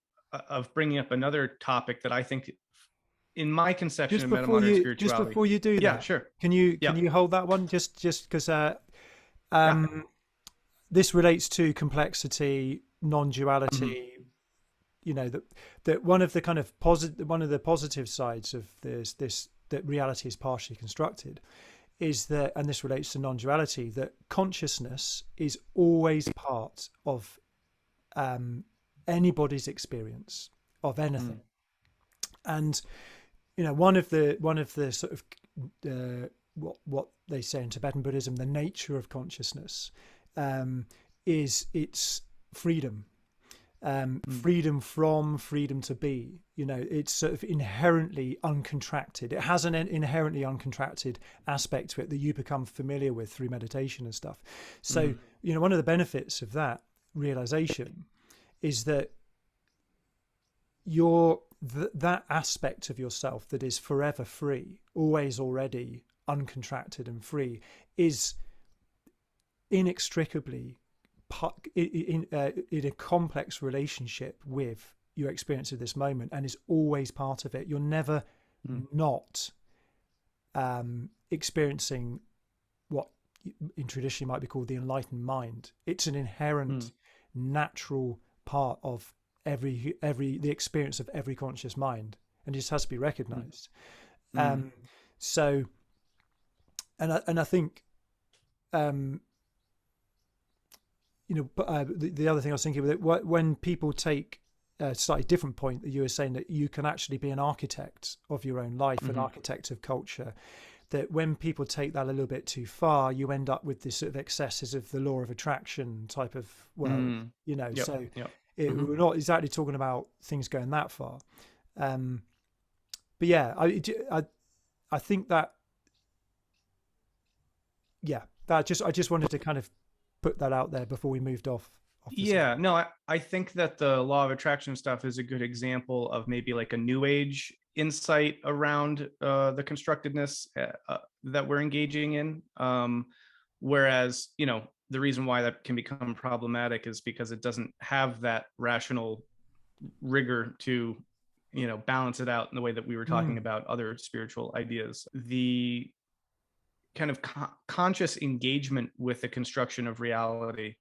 of bringing up another topic that I think, in my conception of metamodern spirituality. Just before you do that, sure. Can you hold that one just because this relates to complexity, non-duality. That one of the kind of positive sides of this that reality is partially constructed is that, and this relates to non-duality, that consciousness is always part of anybody's experience of anything. And one of the sort of what they say in Tibetan Buddhism, the nature of consciousness is its freedom. Freedom from, freedom to be. It's sort of inherently uncontracted. It has an inherently uncontracted aspect to it that you become familiar with through meditation and stuff. So, one of the benefits of that realization is that that aspect of yourself that is forever free, always already uncontracted and free, is inextricably in a complex relationship with your experience of this moment, and is always part of it. You're never Mm, not experiencing what in tradition might be called the enlightened mind. It's an mm, inherent, natural part of the experience of every conscious mind, and it just has to be mm, recognized. mm, Um, so, and I think, um, but the other thing I was thinking with it, when people take a slightly different point that you were saying, that you can actually be an architect of your own life, an mhm, architect of culture, that when people take that a little bit too far, you end up with this sort of excesses of the law of attraction type of world, mm. Yep. so Yep. we're not exactly talking about things going that far. Um, but yeah, I think that, yeah, I just wanted to kind of put that out there before we moved off the Yeah, subject. no, I think that the law of attraction stuff is a good example of maybe like a new age insight around the constructedness that we're engaging in. Whereas, the reason why that can become problematic is because it doesn't have that rational rigor to, balance it out in the way that we were talking Mm. about other spiritual ideas. The kind of conscious engagement with the construction of reality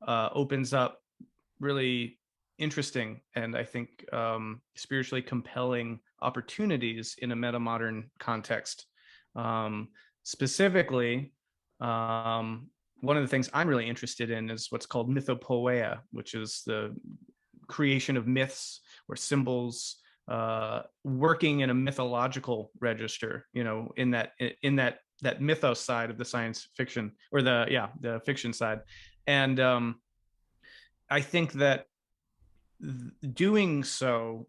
opens up really interesting and I think spiritually compelling opportunities in a meta-modern context. Um, Specifically, one of the things I'm really interested in is what's called mythopoeia, which is the creation of myths or symbols working in a mythological register, in that mythos side of the science fiction, or the fiction side. And I think that doing so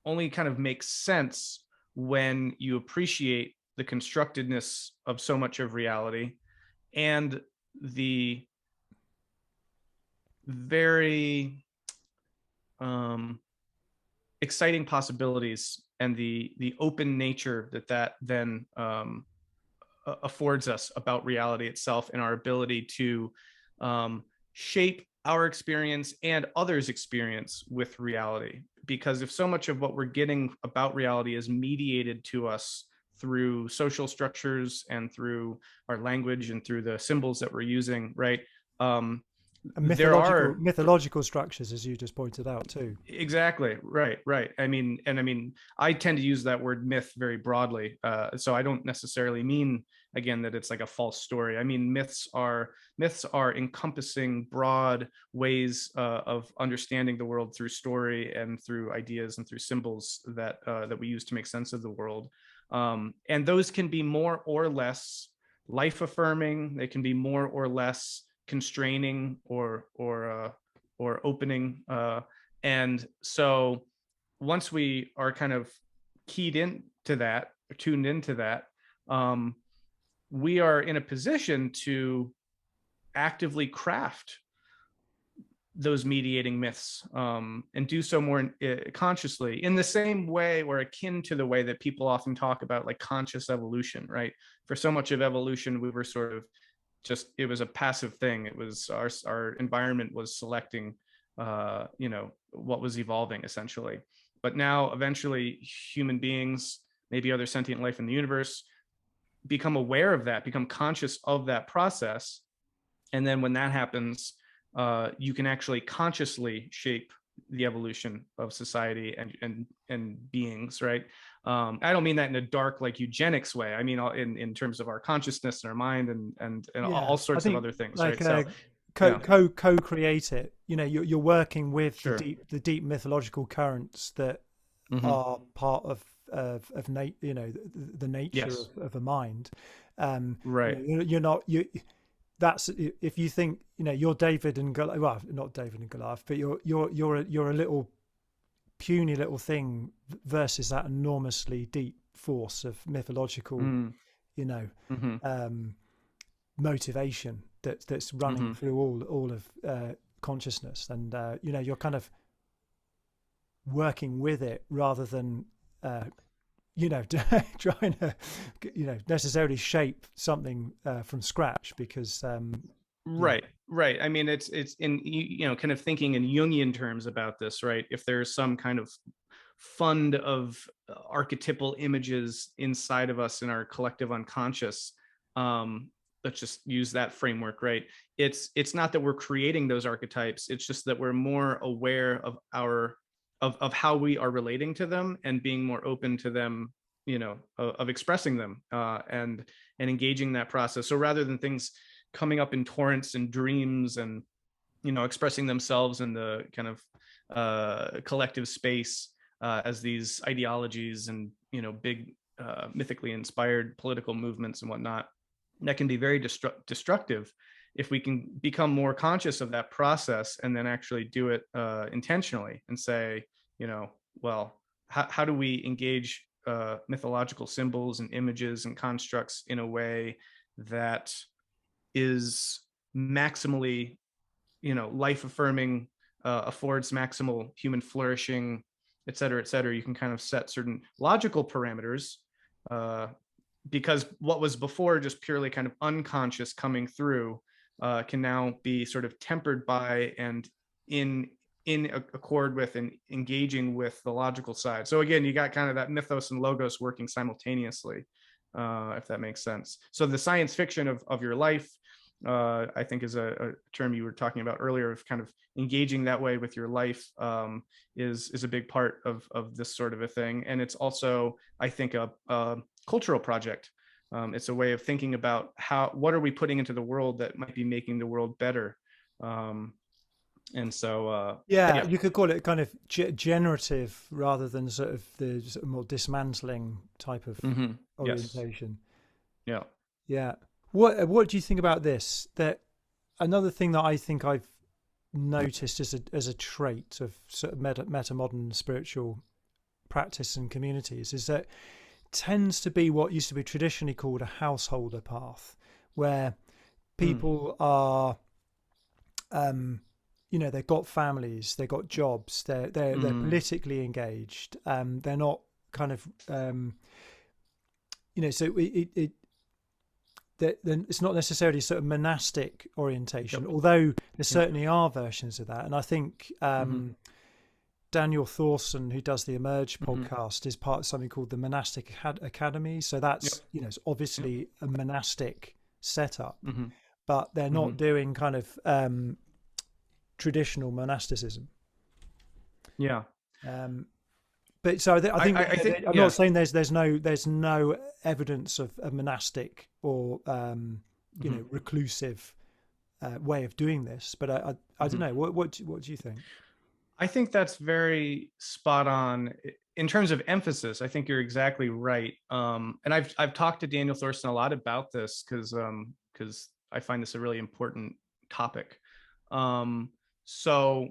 only kind of makes sense when you appreciate the constructedness of so much of reality and the very um, exciting possibilities and the open nature that then affords us about reality itself and our ability to um, shape our experience and others' experience with reality. Because if so much of what we're getting about reality is mediated to us through social structures and through our language and through the symbols that we're using, right? Um, And there are mythological structures, as you just pointed out too. Exactly. Right. I mean, I tend to use that word myth very broadly. So I don't necessarily mean, again, that it's like a false story. I mean, myths are encompassing broad ways of understanding the world through story and through ideas and through symbols that we use to make sense of the world. And those can be more or less life affirming. They can be more or less constraining or opening. And so once we are kind of keyed into that, or tuned into that, um, we are in a position to actively craft those mediating myths, and do so more consciously, in the same way or akin to the way that people often talk about like conscious evolution, right? For so much of evolution, we were sort of just, it was a passive thing. It was our environment was selecting what was evolving essentially. But now eventually human beings, maybe other sentient life in the universe, become aware of that, become conscious of that process. And then when that happens, you can actually consciously shape the evolution of society and beings, right? I don't mean that in a dark like eugenics way. I mean in terms of our consciousness and our mind and Yeah, all I sorts of think other things, like right? So yeah, co-create it. You're working with sure. the deep mythological currents that Hmm. are part of the nature Yes. of a mind. Right. You're not you. That's if you think you're David and Goliath. Well, not David and Goliath, but you're a little puny little thing versus that enormously deep force of mythological, Mm. you know, Hmm. um, motivation that's running Hmm. through all of consciousness, and you're kind of working with it rather than trying to necessarily shape something from scratch because Right. Right. I mean, it's in, kind of thinking in Jungian terms about this, right? If there's some kind of fund of archetypal images inside of us in our collective unconscious, let's just use that framework, right? It's not that we're creating those archetypes. It's just that we're more aware of of how we are relating to them and being more open to them, of expressing them, and engaging that process. So rather than things coming up in torrents and dreams and expressing themselves in the kind of collective space, as these ideologies and big mythically inspired political movements and whatnot, that can be very destructive. If we can become more conscious of that process and then actually do it intentionally and say, well, how do we engage mythological symbols and images and constructs in a way that is maximally, life affirming, affords maximal human flourishing, et cetera, et cetera. You can kind of set certain logical parameters, because what was before just purely kind of unconscious coming through can now be sort of tempered by and in accord with and engaging with the logical side. So again, you got kind of that mythos and logos working simultaneously, if that makes sense. So the science fiction of your life, I think is a term you were talking about earlier, of kind of engaging that way with your life, is a big part of this sort of a thing. And it's also, I think, a cultural project. It's a way of thinking about what are we putting into the world that might be making the world better. And so, yeah, you could call it kind of generative rather than sort of the sort of more dismantling type of orientation. Yes. Yeah. What do you think about this? That another thing that I think I've noticed as a trait of sort of meta-modern spiritual practice and communities is that tends to be what used to be traditionally called a householder path, where people are, they've got families, they've got jobs, they're politically engaged, they're not kind of, so it's not necessarily sort of monastic orientation, although there certainly are versions of that. And I think Daniel Thorson, who does the Emerge podcast, is part of something called the Monastic Academy. So that's, it's obviously a monastic setup, but they're not doing kind of traditional monasticism. Yeah. But so I think I'm not saying there's no evidence of a monastic or reclusive way of doing this, but I don't know. What do you think? I think that's very spot on in terms of emphasis. I think you're exactly right. And I've talked to Daniel Thorson a lot about this because I find this a really important topic. So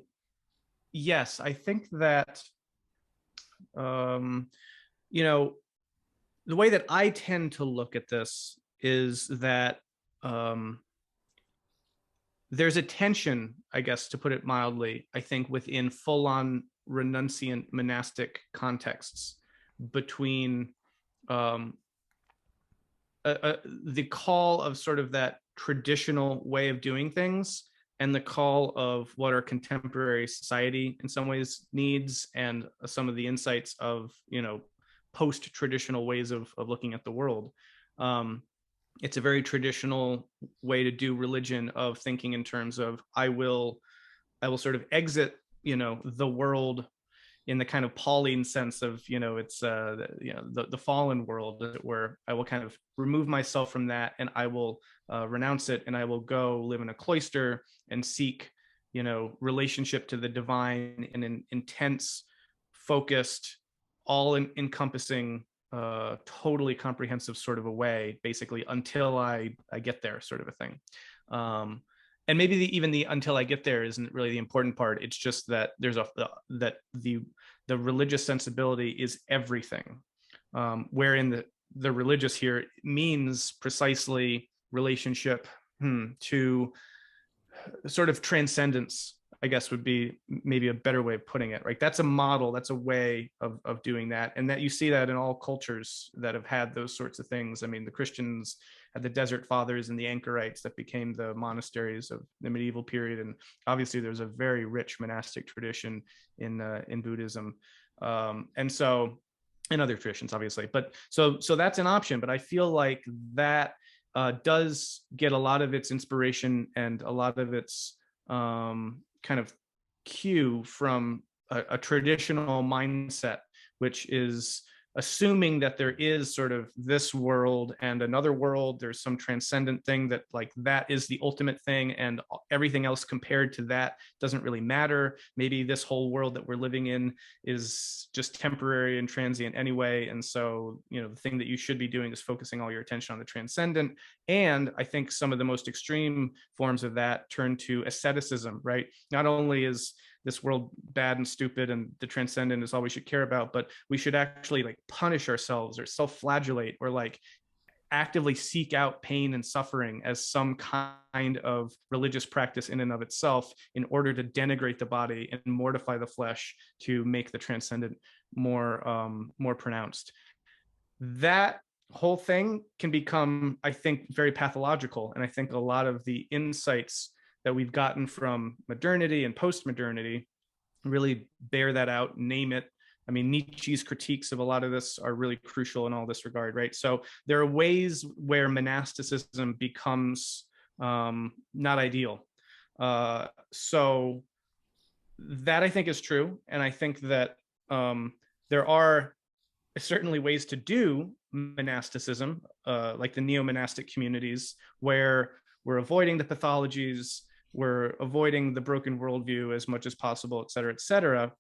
yes, I think that the way that I tend to look at this is that there's a tension, I guess, to put it mildly, I think, within full-on renunciant monastic contexts between the call of sort of that traditional way of doing things and the call of what our contemporary society in some ways needs, and some of the insights of post-traditional ways of looking at the world. It's a very traditional way to do religion, of thinking in terms of I will sort of exit the world in the kind of Pauline sense of it's the fallen world, as it were. I will kind of remove myself from that, and I will renounce it, and I will go live in a cloister and seek relationship to the divine in an intense, focused, all encompassing, totally comprehensive sort of a way, basically, until I get there, sort of a thing. And maybe even the until I get there isn't really the important part. It's just that there's that the religious sensibility is everything, wherein the religious here means precisely relationship to sort of transcendence, I guess, would be maybe a better way of putting it, right? That's a model, that's a way of doing that. And that you see that in all cultures that have had those sorts of things. I mean, the Christians had the Desert Fathers and the Anchorites that became the monasteries of the medieval period. And obviously there's a very rich monastic tradition in Buddhism. And so, and other traditions, obviously, but so that's an option. But I feel like that does get a lot of its inspiration and a lot of its kind of cue from a traditional mindset, which is assuming that there is sort of this world and another world. There's some transcendent thing that like that is the ultimate thing, and everything else compared to that doesn't really matter. Maybe this whole world that we're living in is just temporary and transient anyway, and so the thing that you should be doing is focusing all your attention on the transcendent. And I think some of the most extreme forms of that turn to asceticism, right? Not only is this world bad and stupid and the transcendent is all we should care about, but we should actually like punish ourselves or self-flagellate or like actively seek out pain and suffering as some kind of religious practice in and of itself, in order to denigrate the body and mortify the flesh to make the transcendent more pronounced. That whole thing can become, I think, very pathological. And I think a lot of the insights that we've gotten from modernity and post-modernity really bear that out, name it. I mean, Nietzsche's critiques of a lot of this are really crucial in all this regard, right? So there are ways where monasticism becomes not ideal. So that I think is true. And I think that there are certainly ways to do monasticism, like the neo-monastic communities, where we're avoiding the pathologies, we're avoiding the broken worldview as much as possible, et cetera, et cetera.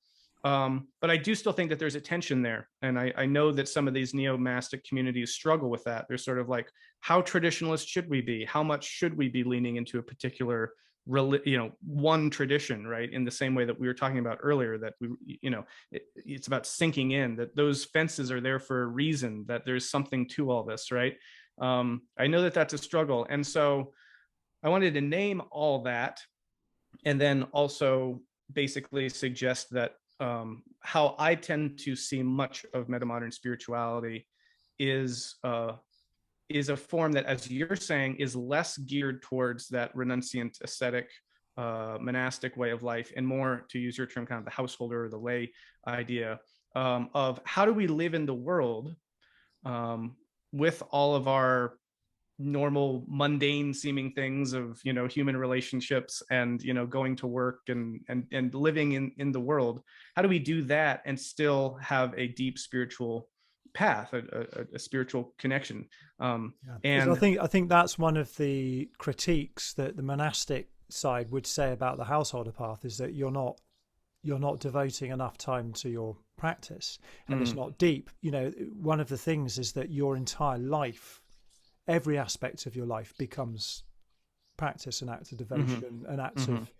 But I do still think that there's a tension there. And I know that some of these neo-monastic communities struggle with that. They're sort of like, how traditionalist should we be? How much should we be leaning into a particular one tradition, right? In the same way that we were talking about earlier, that it's about sinking in, that those fences are there for a reason, that there's something to all this, right? I know that that's a struggle. And so I wanted to name all that, and then also basically suggest that how I tend to see much of metamodern spirituality is a form that, as you're saying, is less geared towards that renunciant, ascetic, monastic way of life, and more, to use your term, kind of the householder or the lay idea of how do we live in the world with all of our normal mundane seeming things of human relationships and going to work and living in the world. How do we do that and still have a deep spiritual path, a spiritual connection? And I think that's one of the critiques that the monastic side would say about the householder path, is that you're not devoting enough time to your practice, and it's not deep. One of the things is that your entire life, every aspect of your life, becomes practice, an act of devotion, an act of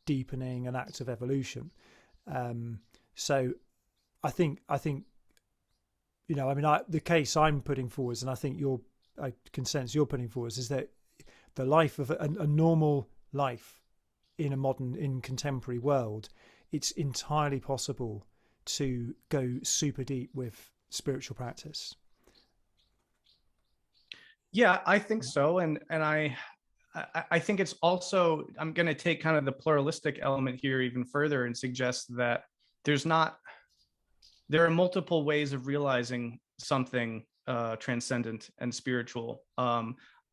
deepening, an act of evolution. So I think the case I'm putting forward, and I think I can sense you're putting forward, is that the life of a normal life in contemporary world, it's entirely possible to go super deep with spiritual practice. Yeah, I think so. And I think it's also, I'm going to take kind of the pluralistic element here even further and suggest that there are multiple ways of realizing something transcendent and spiritual.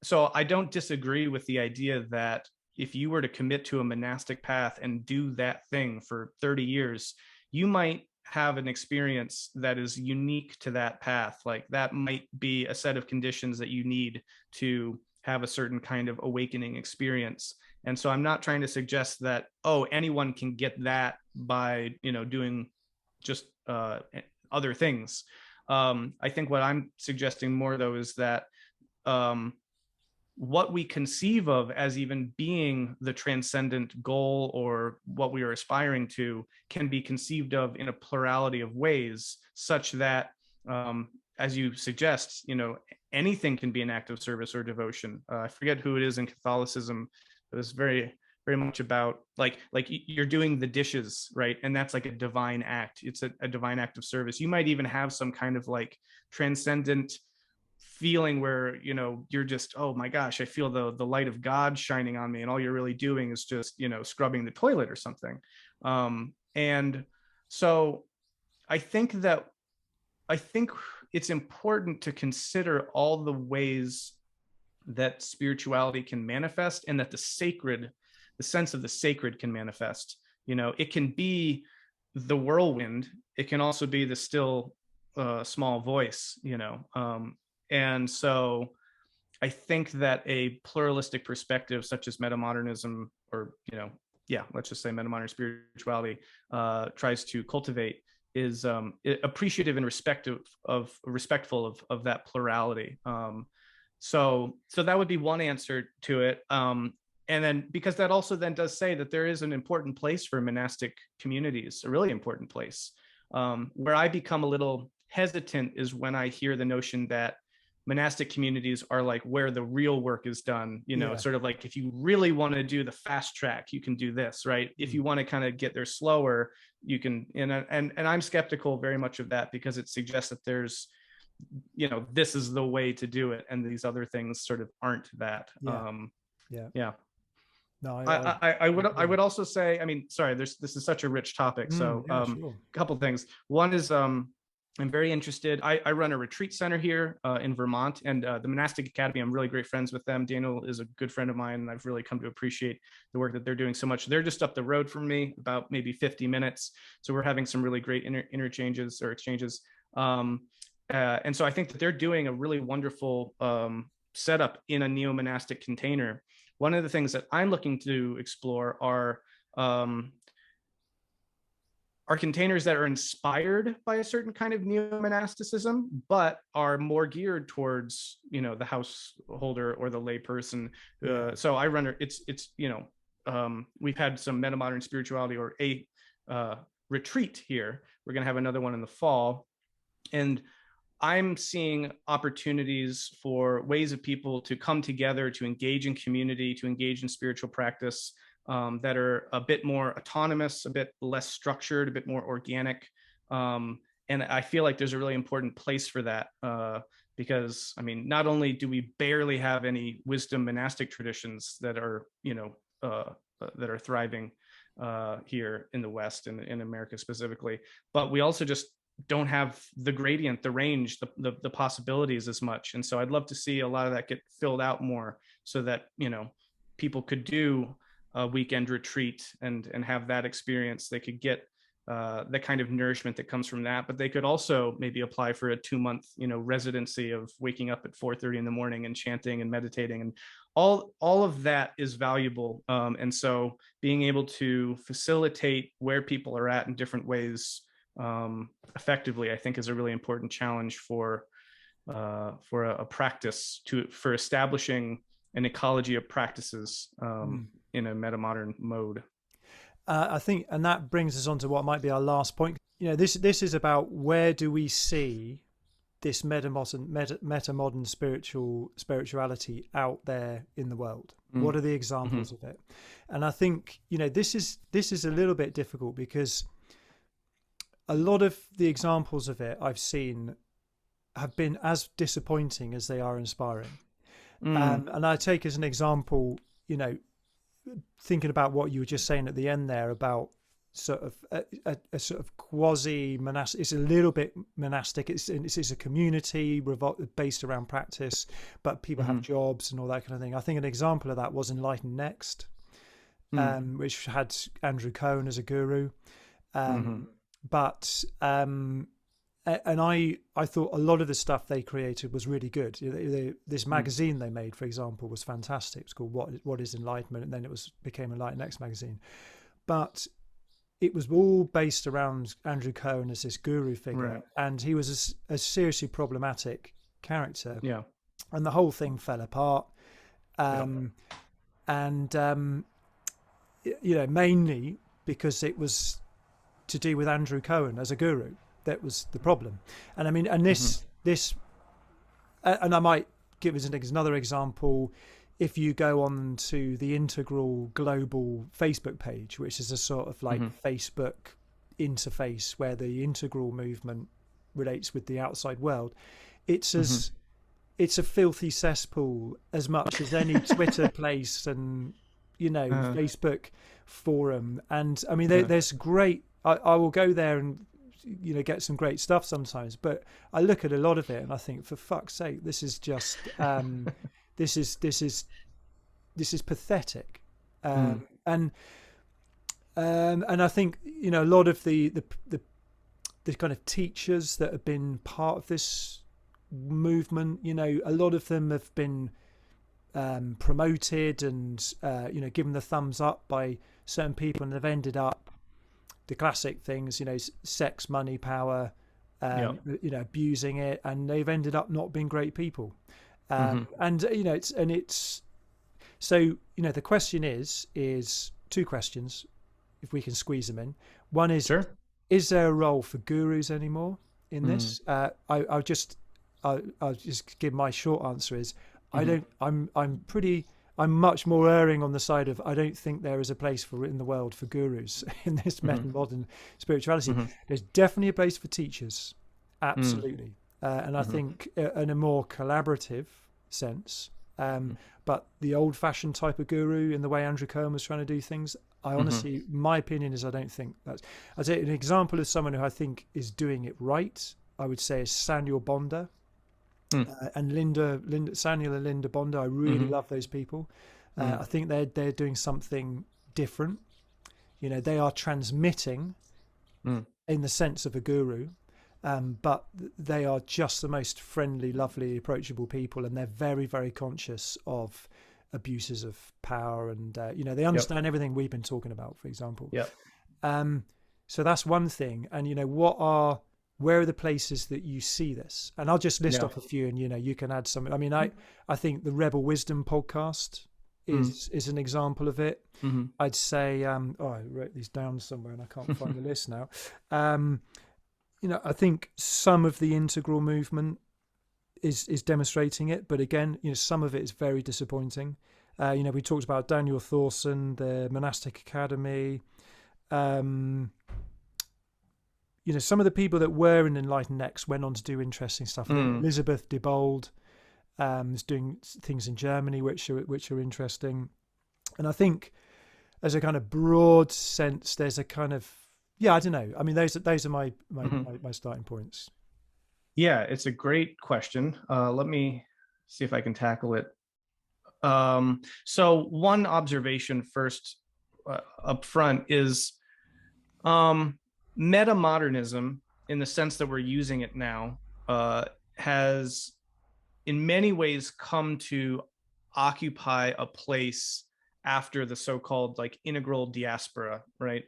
So I don't disagree with the idea that if you were to commit to a monastic path and do that thing for 30 years, you might have an experience that is unique to that path. Like that might be a set of conditions that you need to have a certain kind of awakening experience. And so I'm not trying to suggest that, anyone can get that by, doing just other things. I think what I'm suggesting more, though, is that what we conceive of as even being the transcendent goal or what we are aspiring to can be conceived of in a plurality of ways, such that, as you suggest, anything can be an act of service or devotion. I forget who it is in Catholicism. It was very, very much about like you're doing the dishes, right? And that's like a divine act. It's a divine act of service. You might even have some kind of like transcendent feeling where, you know, you're just, oh my gosh, I feel the light of God shining on me, and all you're really doing is just, you know, scrubbing the toilet or something. And so I think that I think it's important to consider all the ways that spirituality can manifest, and that the sense of the sacred can manifest. You know, it can be the whirlwind, it can also be the still small voice, you know. And so I think that a pluralistic perspective such as metamodernism, or, you know, yeah, let's just say metamodern spirituality, tries to cultivate, is appreciative and respectful of that plurality. So that would be one answer to it. And then, because that also then does say that there is an important place for monastic communities, a really important place. Where I become a little hesitant is when I hear the notion that monastic communities are like where the real work is done. You know, Yeah. it's sort of like, if you really want to do the fast track, you can do this, right? If you want to kind of get there slower, you can. And I'm skeptical very much of that, because it suggests that there's, you know, this is the way to do it, and these other things sort of aren't that. Yeah. Yeah. Yeah. No, I would also say, I mean, sorry, this is such a rich topic. So yeah, sure. a couple things. One is, I'm very interested. I run a retreat center here in Vermont, and the Monastic Academy, I'm really great friends with them. Daniel is a good friend of mine, and I've really come to appreciate the work that they're doing so much. They're just up the road from me, about maybe 50 minutes. So we're having some really great interchanges or exchanges. And so I think that they're doing a really wonderful setup in a neo-monastic container. One of the things that I'm looking to explore are containers that are inspired by a certain kind of neo-monasticism, but are more geared towards, you know, the householder or the lay person. So I run it's you know, we've had some metamodern spirituality, or a retreat here. We're going to have another one in the fall, and I'm seeing opportunities for ways of people to come together, to engage in community, to engage in spiritual practice, that are a bit more autonomous, a bit less structured, a bit more organic. And I feel like there's a really important place for that, because, I mean, not only do we barely have any wisdom monastic traditions that are, you know, that are thriving here in the West and in America specifically, but we also just don't have the gradient, the range, the possibilities as much. And so I'd love to see a lot of that get filled out more, so that, you know, people could do a weekend retreat and have that experience. They could get the kind of nourishment that comes from that, but they could also maybe apply for a 2-month, you know, residency of waking up at 4:30 in the morning and chanting and meditating, and all of that is valuable. And so being able to facilitate where people are at in different ways effectively, I think, is a really important challenge for a practice, for establishing an ecology of practices in a metamodern mode. I think, and that brings us on to what might be our last point. You know, this is about, where do we see this metamodern spirituality out there in the world? What are the examples of it? And I think, you know, this is a little bit difficult, because a lot of the examples of it I've seen have been as disappointing as they are inspiring. And I take as an example, you know, thinking about what you were just saying at the end there about sort of a sort of quasi monastic. It's a little bit monastic. It's a community based around practice, but people have jobs and all that kind of thing. I think an example of that was Enlighten Next, which had Andrew Cohen as a guru. But and I thought a lot of the stuff they created was really good. This magazine they made, for example, was fantastic. It's called What is Enlightenment, and then it became Enlighten Next magazine. But it was all based around Andrew Cohen as this guru figure, and he was a seriously problematic character. Yeah, and the whole thing fell apart. And you know, mainly because it was to do with Andrew Cohen as a guru. That was the problem. And I mean, and this, and I might give us another example. If you go on to the Integral Global Facebook page, which is a sort of like Facebook interface where the Integral movement relates with the outside world, it's as it's a filthy cesspool as much as any Twitter place and, you know, Facebook forum. And I mean, there's great, I will go there and, you know, get some great stuff sometimes, but I look at a lot of it and I think, for fuck's sake, this is just, this is pathetic. And I think, you know, a lot of the kind of teachers that have been part of this movement, you know, a lot of them have been promoted and you know, given the thumbs up by certain people, and they've ended up the classic things, you know, sex, money, power, you know, abusing it, and they've ended up not being great people. And you know, it's so, you know, the question is two questions, if we can squeeze them in. One is, is there a role for gurus anymore in this? I'll just give my short answer is, I'm much more erring on the side of, I don't think there is a place in the world for gurus in this modern spirituality. There's definitely a place for teachers, absolutely, and I think in a more collaborative sense. But the old-fashioned type of guru, in the way Andrew Cohen was trying to do things, I honestly, my opinion is, I don't think that's. I'd say an example of someone who I think is doing it right, I would say, is Samuel Bonder. And Samuel and Linda Bonder. I really love those people. I think they're doing something different. You know, they are transmitting in the sense of a guru, but they are just the most friendly, lovely, approachable people, and they're very, very conscious of abuses of power, and you know, they understand everything we've been talking about, for example. So that's one thing. And you know, where are the places that you see this? And I'll just list off a few, and you know, you can add some. I mean, I think the Rebel Wisdom podcast is an example of it. I'd say, I wrote these down somewhere and I can't find the list now. You know, I think some of the integral movement is demonstrating it, but again, you know, some of it is very disappointing. You know, we talked about Daniel Thorson, the Monastic Academy. You know, some of the people that were in Enlightened X went on to do interesting stuff. Elizabeth Diebold is doing things in Germany which are interesting. And I think, as a kind of broad sense, there's a kind of, I don't know. I mean, those are my starting points. Yeah, it's a great question. Let me see if I can tackle it. So one observation first up front is metamodernism, in the sense that we're using it now, has in many ways come to occupy a place after the so-called like integral diaspora, right?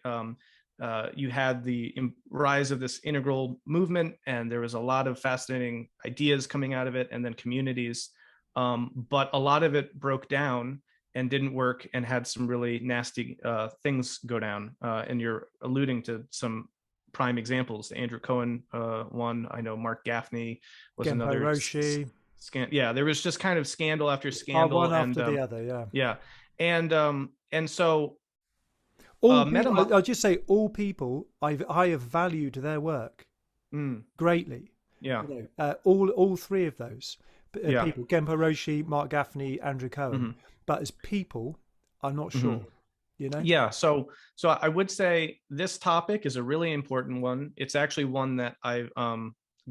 You had the rise of this integral movement, and there was a lot of fascinating ideas coming out of it, and then communities, but a lot of it broke down and didn't work, and had some really nasty things go down. And you're alluding to some prime examples. Andrew Cohen, one. I know Mark Gaffney was another. Roshi. Yeah, there was just kind of scandal after scandal, one after the other. And so I'll just say, all people, I have valued their work greatly. You know, all three of those people, Genpo Roshi, Mark Gaffney, Andrew Cohen. But as people, I'm not sure. You know? Yeah. So I would say this topic is a really important one. It's actually one that I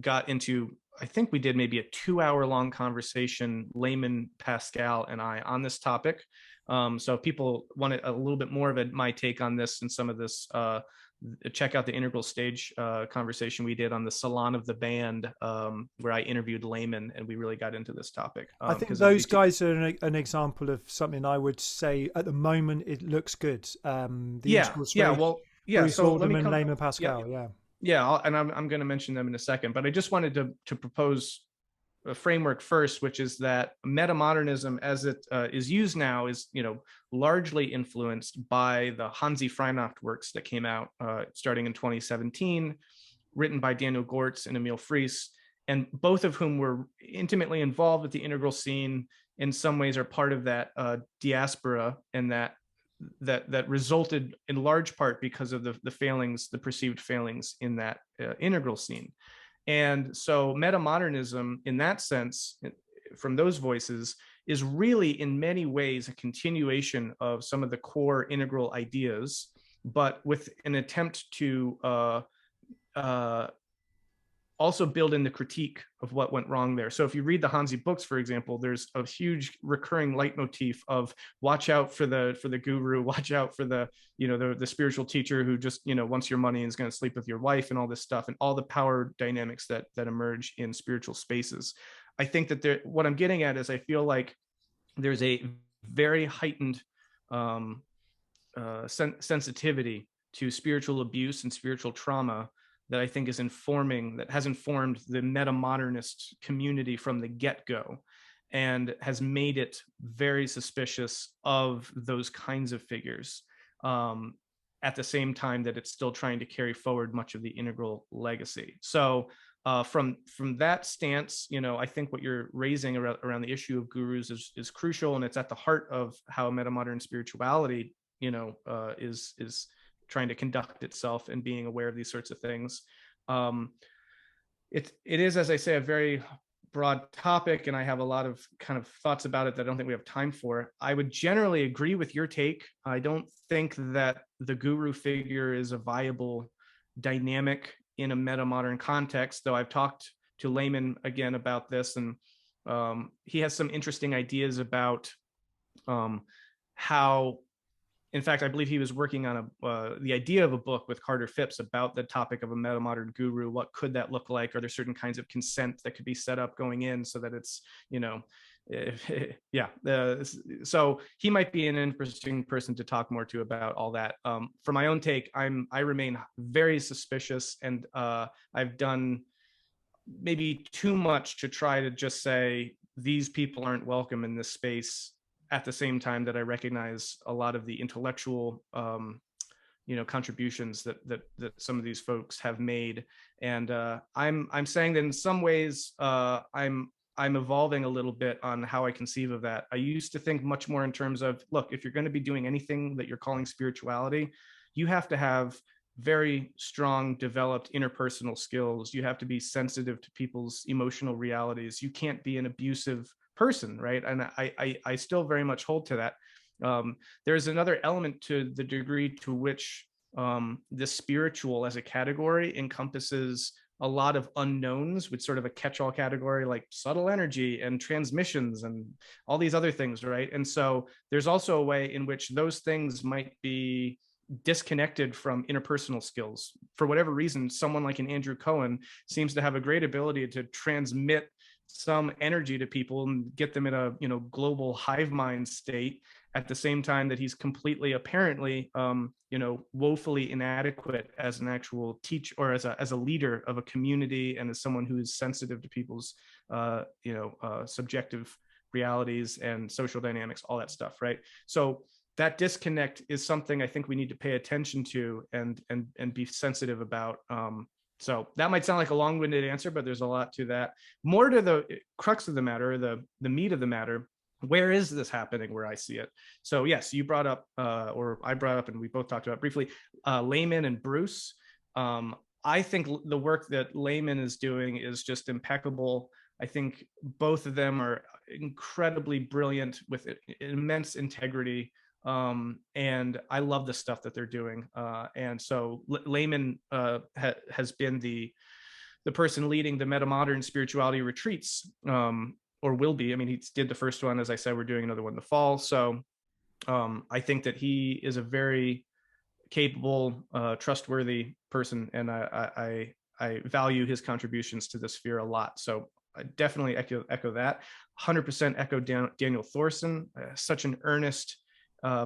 got into. I think we did maybe a 2-hour-long conversation, Layman, Pascal, and I, on this topic. So if people wanted a little bit more of my take on this and some of this, check out the integral stage conversation we did on the Salon of the Band, where I interviewed Layman, and we really got into this topic. I think those guys are an example of something I would say at the moment it looks good. Bruce Alderman, Layman, Pascal, and I'm going to mention them in a second, but I just wanted to propose a framework first, which is that metamodernism, as it is used now, is, you know, largely influenced by the Hansi Freinacht works that came out starting in 2017, written by Daniel Gortz and Emil Fries, and both of whom were intimately involved with the integral scene, in some ways are part of that diaspora, and that resulted in large part because of the perceived failings in that integral scene. And so metamodernism, in that sense, from those voices is really in many ways a continuation of some of the core integral ideas, but with an attempt to uh, also build in the critique of what went wrong there. So if you read the Hansi books, for example, there's a huge recurring leitmotif of watch out for the guru, watch out for the spiritual teacher who just wants your money and is going to sleep with your wife and all this stuff, and all the power dynamics that emerge in spiritual spaces. I think that what I'm getting at is I feel like there's a very heightened sensitivity to spiritual abuse and spiritual trauma that I think has informed the meta-modernist community from the get-go, and has made it very suspicious of those kinds of figures, at the same time that it's still trying to carry forward much of the integral legacy. So from that stance, I think what you're raising around the issue of gurus is crucial, and it's at the heart of how meta-modern spirituality is trying to conduct itself and being aware of these sorts of things. It is, as I say, a very broad topic, and I have a lot of kind of thoughts about it that I don't think we have time for. I would generally agree with your take. I don't think that the guru figure is a viable dynamic in a meta-modern context, though I've talked to Lehman again about this, and he has some interesting ideas about how, in fact, I believe he was working on the idea of a book with Carter Phipps about the topic of a meta-modern guru. What could that look like? Are there certain kinds of consent that could be set up going in so that it's, so he might be an interesting person to talk more to about all that. For my own take, I remain very suspicious, and I've done maybe too much to try to just say these people aren't welcome in this space, at the same time that I recognize a lot of the intellectual, contributions that some of these folks have made. And I'm saying that in some ways I'm evolving a little bit on how I conceive of that. I used to think much more in terms of, look, if you're going to be doing anything that you're calling spirituality, you have to have very strong, developed interpersonal skills. You have to be sensitive to people's emotional realities. You can't be an abusive person, right? And I still very much hold to that. There's another element to the degree to which the spiritual as a category encompasses a lot of unknowns, with sort of a catch-all category like subtle energy and transmissions and all these other things, right? And so there's also a way in which those things might be disconnected from interpersonal skills. For whatever reason, someone like an Andrew Cohen seems to have a great ability to transmit some energy to people and get them in a global hive mind state, at the same time that he's completely apparently woefully inadequate as an actual teacher, or as a leader of a community, and as someone who is sensitive to people's subjective realities and social dynamics, all that stuff, right? So that disconnect is something I think we need to pay attention to and be sensitive about. So that might sound like a long-winded answer, but there's a lot to that. More to the crux of the matter, the meat of the matter. Where is this happening where I see it? So yes, you brought up, or I brought up, and we both talked about briefly, Lehman and Bruce. I think the work that Lehman is doing is just impeccable. I think both of them are incredibly brilliant with immense integrity. And I love the stuff that they're doing. And so Lehman has been the person leading the MetaModern spirituality retreats, or will be. I mean, he did the first one, as I said, we're doing another one in the fall. So I think that he is a very capable, trustworthy person, and I value his contributions to the sphere a lot. So I definitely echo that. 100% echo Daniel Thorson, such an earnest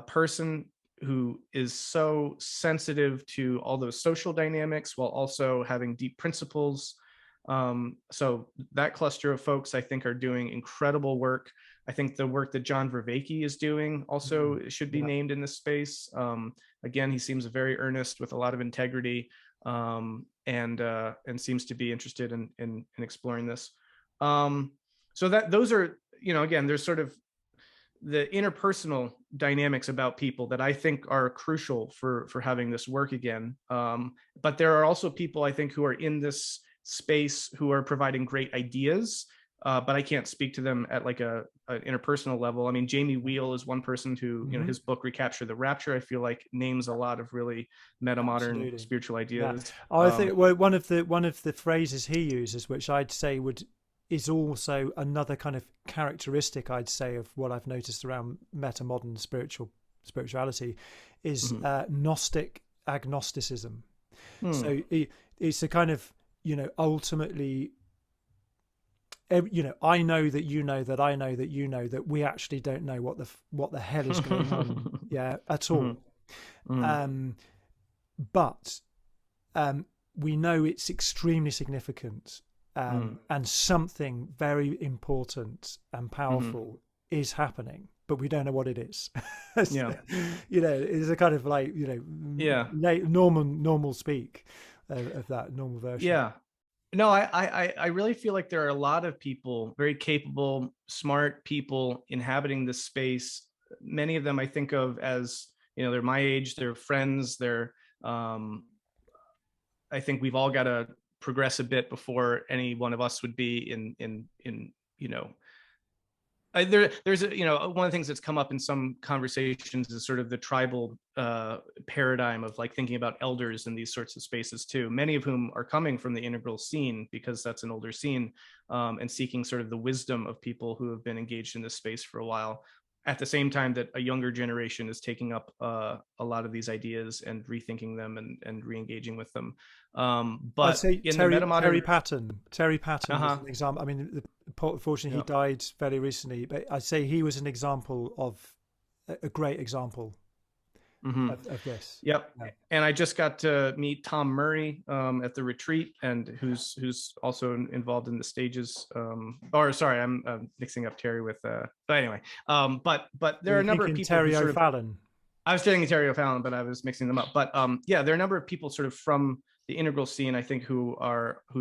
person who is so sensitive to all those social dynamics while also having deep principles. So that cluster of folks, I think, are doing incredible work. I think the work that John Vervaeke is doing also should be named in this space. Again, he seems very earnest with a lot of integrity, and seems to be interested in exploring this. So that those are, again, there's sort of the interpersonal dynamics about people that I think are crucial for having this work again. But there are also people, I think, who are in this space who are providing great ideas, but I can't speak to them at like a interpersonal level. I mean, Jamie Wheel is one person who, you know, his book Recapture the Rapture, I feel like names a lot of really meta-modern Absolutely. spiritual Yeah. ideas. I think, well, one of the phrases he uses, which I'd say is also another kind of characteristic, I'd say, of what I've noticed around meta-modern spirituality, is Gnostic agnosticism. So it's a kind of, you know, ultimately, you know, I know that you know that I know that you know that we actually don't know what the hell is going on, yeah, at all. But we know it's extremely significant, and something very important and powerful is happening, but we don't know what it is. Yeah. You know, it's a kind of like, you know, normal speak of that normal version. Yeah. No, I really feel like there are a lot of people, very capable, smart people inhabiting this space. Many of them I think of as, you know, they're my age, they're friends, they're I think we've all got to progress a bit before any one of us would be in you know, there's a, you know, one of the things that's come up in some conversations is sort of the tribal paradigm of like thinking about elders in these sorts of spaces too, many of whom are coming from the integral scene because that's an older scene, and seeking sort of the wisdom of people who have been engaged in this space for a while, at the same time that a younger generation is taking up a lot of these ideas and rethinking them and re-engaging with them. I'd But say in the Terry metamodern, Patton was an example. I mean, unfortunately, he died fairly recently, but I'd say he was an example of a great example of this. Yep. Yeah. And I just got to meet Tom Murray at the retreat, and who's also involved in the stages. Or sorry, I'm mixing up Terry with. But anyway, but there are a number of people Terry who sort O'Fallon. I was saying Terry O'Fallon, but I was mixing them up. But yeah, there are a number of people sort of from the integral scene, I think, who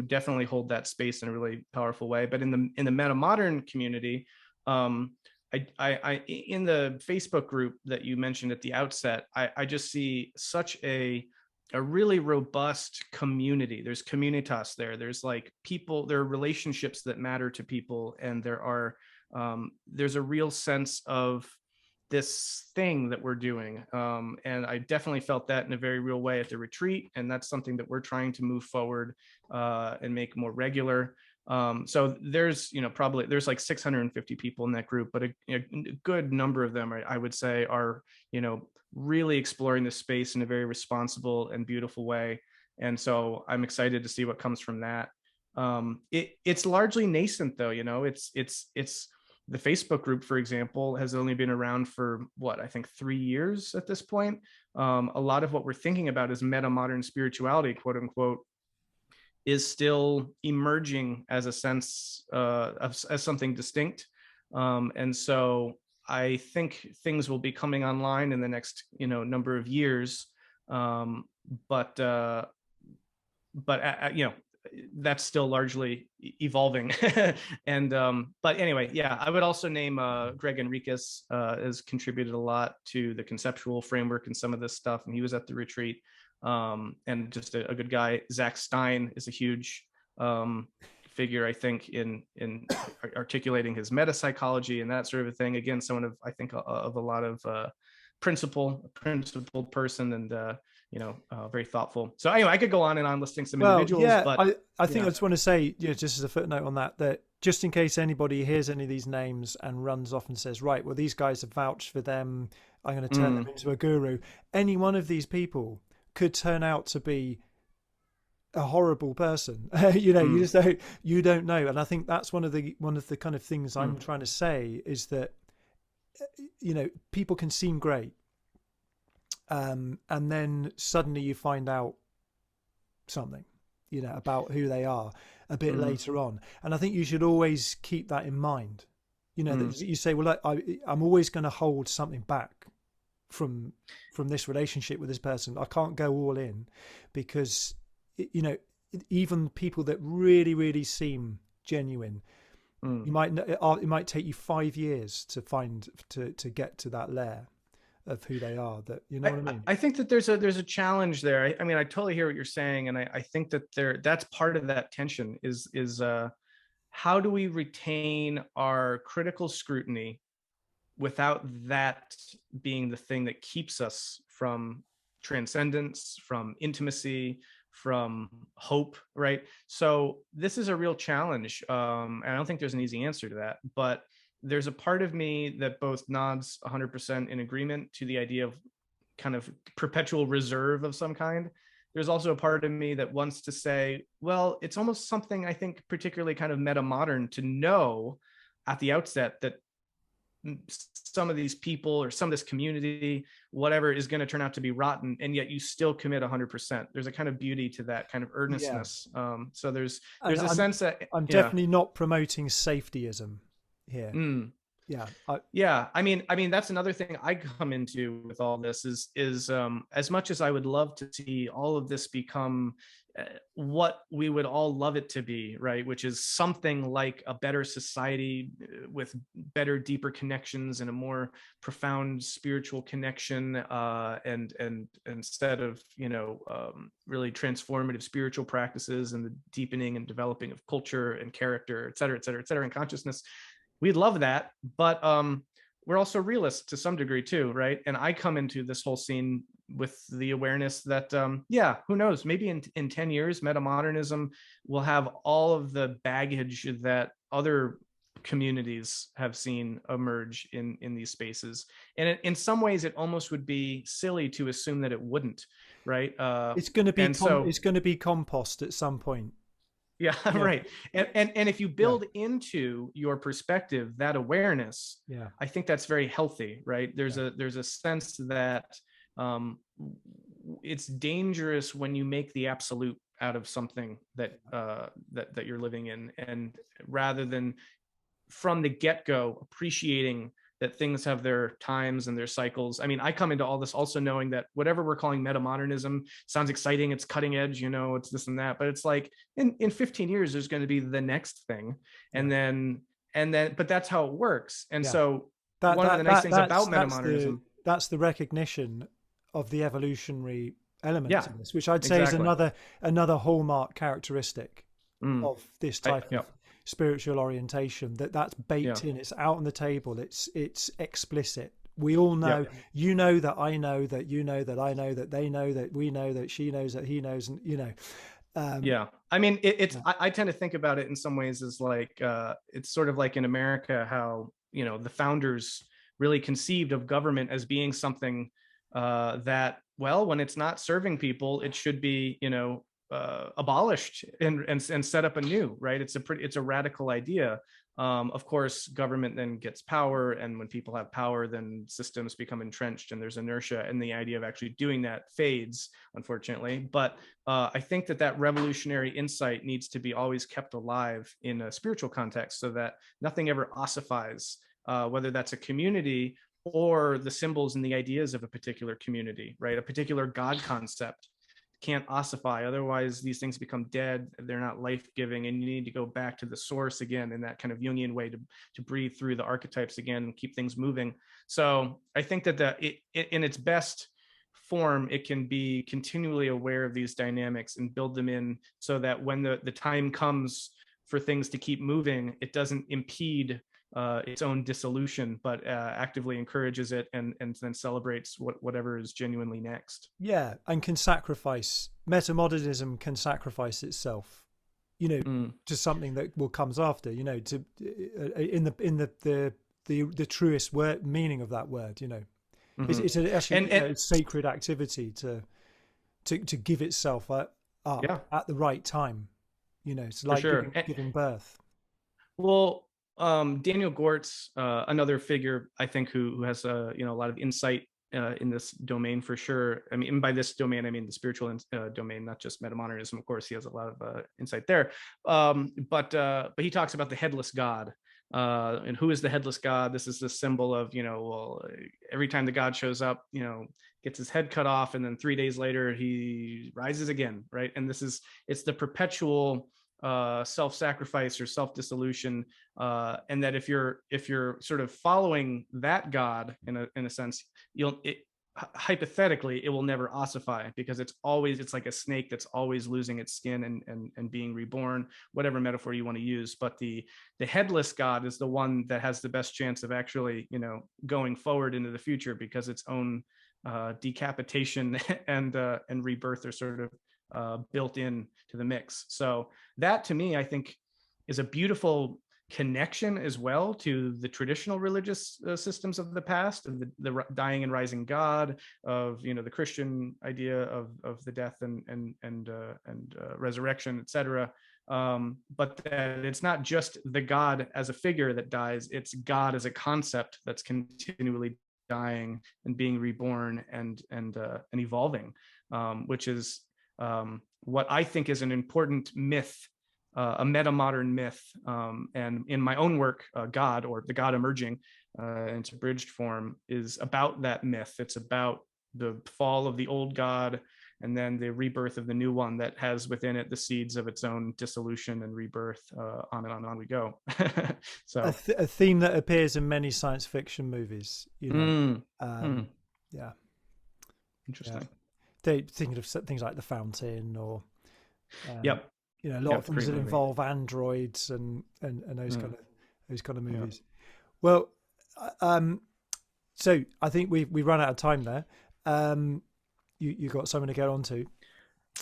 definitely hold that space in a really powerful way. But in the meta modern community, I in the Facebook group that you mentioned at the outset, I just see such a really robust community. There's communitas there. There's like people, there are relationships that matter to people, and there's a real sense of this thing that we're doing. And I definitely felt that in a very real way at the retreat. And that's something that we're trying to move forward and make more regular. So there's, you know, probably there's like 650 people in that group, but a good number of them, I would say, are, you know, really exploring this space in a very responsible and beautiful way. And so I'm excited to see what comes from that. It's largely nascent though, you know, it's the Facebook group, for example, has only been around for what, I think 3 years at this point. A lot of what we're thinking about is meta modern spirituality, quote unquote, is still emerging as a sense as something distinct. And so I think things will be coming online in the next, you know, number of years. But you know, that's still largely evolving. And but anyway, yeah, I would also name Greg Enriquez has contributed a lot to the conceptual framework and some of this stuff, and he was at the retreat, and just a good guy. Zach Stein is a huge figure, I think, in articulating his meta psychology and that sort of a thing. Again, someone of, I think, of a lot of principled person, and you know, very thoughtful. So anyway, I could go on and on listing some individuals. Yeah, but I think I just want to say, you know, just as a footnote on that, that just in case anybody hears any of these names and runs off and says, right, well, these guys have vouched for them, I'm going to turn them into a guru. Any one of these people could turn out to be a horrible person. You know, you don't know. And I think that's one of the kind of things I'm trying to say is that, you know, people can seem great. And then suddenly you find out something, you know, about who they are a bit later on. And I think you should always keep that in mind. You know, that you say, well, I'm always going to hold something back from this relationship with this person. I can't go all in, because, you know, even people that really, really seem genuine, it might take you 5 years to get to that layer of who they are. That, you know what I mean? I think that there's a challenge there. I mean, I totally hear what you're saying, and I think that that's part of that tension is how do we retain our critical scrutiny without that being the thing that keeps us from transcendence, from intimacy, from hope, right? So this is a real challenge. And I don't think there's an easy answer to that, but there's a part of me that both nods 100% in agreement to the idea of kind of perpetual reserve of some kind. There's also a part of me that wants to say, well, it's almost something I think particularly kind of meta-modern to know at the outset that some of these people or some of this community, whatever, is going to turn out to be rotten, and yet you still commit 100%. There's a kind of beauty to that kind of Yeah. earnestness. So there's And a sense that, I'm yeah. definitely not promoting safetyism here. Mm. Yeah. Yeah, I mean that's another thing I come into with all this is as much as I would love to see all of this become what we would all love it to be, right? Which is something like a better society with better, deeper connections and a more profound spiritual connection, and instead of really transformative spiritual practices and the deepening and developing of culture and character, et cetera, et cetera, et cetera, and consciousness. We'd love that, but we're also realists to some degree too, right? And I come into this whole scene with the awareness that, yeah, who knows? Maybe in 10 years, metamodernism will have all of the baggage that other communities have seen emerge in these spaces. And in some ways, it almost would be silly to assume that it wouldn't, right? It's going to be And so it's going to be compost at some point. yeah, Yeah. right. And if you Yeah. build into your perspective that awareness, Yeah. I think that's very healthy, right? There's Yeah. a sense that it's dangerous when you make the absolute out of something that that you're living in, and rather than from the get-go appreciating that things have their times and their cycles. I mean, I come into all this also knowing that whatever we're calling metamodernism sounds exciting, it's cutting edge, it's this and that, but it's like in 15 years there's going to be the next thing, and Yeah. then but that's how it works. And Yeah. so one of the nice things about metamodernism, that's the recognition of the evolutionary element yeah, to this, which I'd say is exactly. another hallmark characteristic Mm. of this type Yeah, of spiritual orientation, that's baked yeah, in, it's out on the table, it's explicit. We all know, yeah. you know that I know that you know that I know that they know that we know that she knows that he knows, and Yeah, I mean, it's yeah. I tend to think about it in some ways as like it's sort of like in America how the founders really conceived of government as being something that, well, when it's not serving people, it should be abolished and set up anew, right? It's a radical idea. Of course, government then gets power, and when people have power, then systems become entrenched, and there's inertia, and the idea of actually doing that fades, unfortunately. But I think that revolutionary insight needs to be always kept alive in a spiritual context, so that nothing ever ossifies, whether that's a community or the symbols and the ideas of a particular community, right? A particular God concept can't ossify. Otherwise, these things become dead. They're not life-giving, and you need to go back to the source again in that kind of Jungian way to breathe through the archetypes again and keep things moving. So I think that in its best form, it can be continually aware of these dynamics and build them in, so that when the time comes for things to keep moving, it doesn't impede its own dissolution, but actively encourages it, and then celebrates whatever is genuinely next. Yeah, and can sacrifice. Metamodernism can sacrifice itself, to something that comes after. To in the truest word meaning of that word. Mm-hmm. It's actually And a sacred activity to give itself up yeah, at the right time. It's for like sure. giving birth. Well, Daniel Gortz, another figure I think who has a lot of insight in this domain for sure. I mean, by this domain, I mean the spiritual domain, not just metamodernism. Of course, he has a lot of insight there. But he talks about the headless God. And who is the headless God? This is the symbol of, well, every time the God shows up, gets his head cut off, and then 3 days later he rises again, right? And it's the perpetual self-sacrifice or self-dissolution, and that if you're sort of following that God in a sense, hypothetically, it will never ossify, because it's like a snake that's always losing its skin and being reborn, whatever metaphor you want to use. But the headless God is the one that has the best chance of actually, going forward into the future, because its own decapitation and rebirth are sort of built in to the mix. So that, to me, I think, is a beautiful connection as well to the traditional religious systems of the past, of the dying and rising God, of the Christian idea of the death and resurrection, etc. But that it's not just the God as a figure that dies; it's God as a concept that's continually dying and being reborn and evolving, which is what I think is an important myth, a metamodern myth. And in my own work, God, or the God emerging in its abridged form, is about that myth. It's about the fall of the old God and then the rebirth of the new one that has within it the seeds of its own dissolution and rebirth, on and on we go. So a theme that appears in many science fiction movies, yeah, interesting. Yeah. They thinking of things like The Fountain, or yep, a lot of things that involve androids and those kind of movies. Well, so I think we run out of time there. You got something to get on to.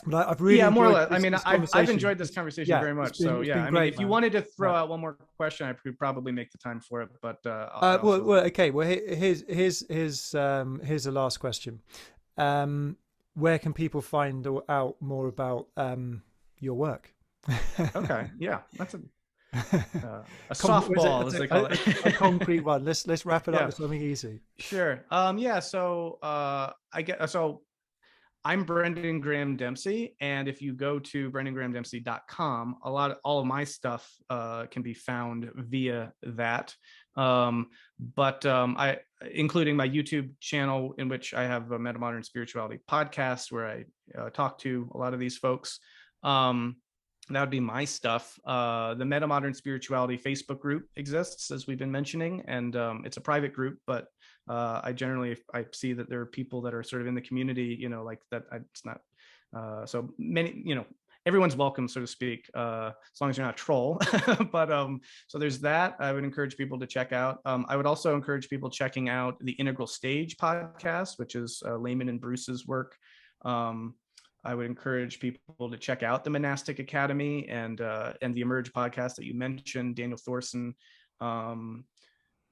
But I've really more or less. I mean, I've enjoyed this conversation very much. So yeah, I mean, if you wanted to throw out one more question, I could probably make the time for it. But okay. Well, here's the last question. Where can people find out more about your work? Okay, yeah, that's a softball, as they call it. A concrete one. Let's wrap it up with something easy. Sure. Yeah. So I'm Brendan Graham Dempsey, and if you go to BrendanGrahamDempsey.com, all of my stuff can be found via that. I, including my YouTube channel, in which I have a MetaModern Spirituality podcast, where I talk to a lot of these folks. That would be my stuff. The MetaModern Spirituality Facebook group exists, as we've been mentioning, and it's a private group, but I see that there are people that are sort of in the community, like that. It's not so many, everyone's welcome, so to speak, as long as you're not a troll. But so there's that. I would encourage people to check out. I would also encourage people checking out the Integral Stage podcast, which is Layman and Bruce's work. I would encourage people to check out the Monastic Academy and the Emerge podcast that you mentioned, Daniel Thorson.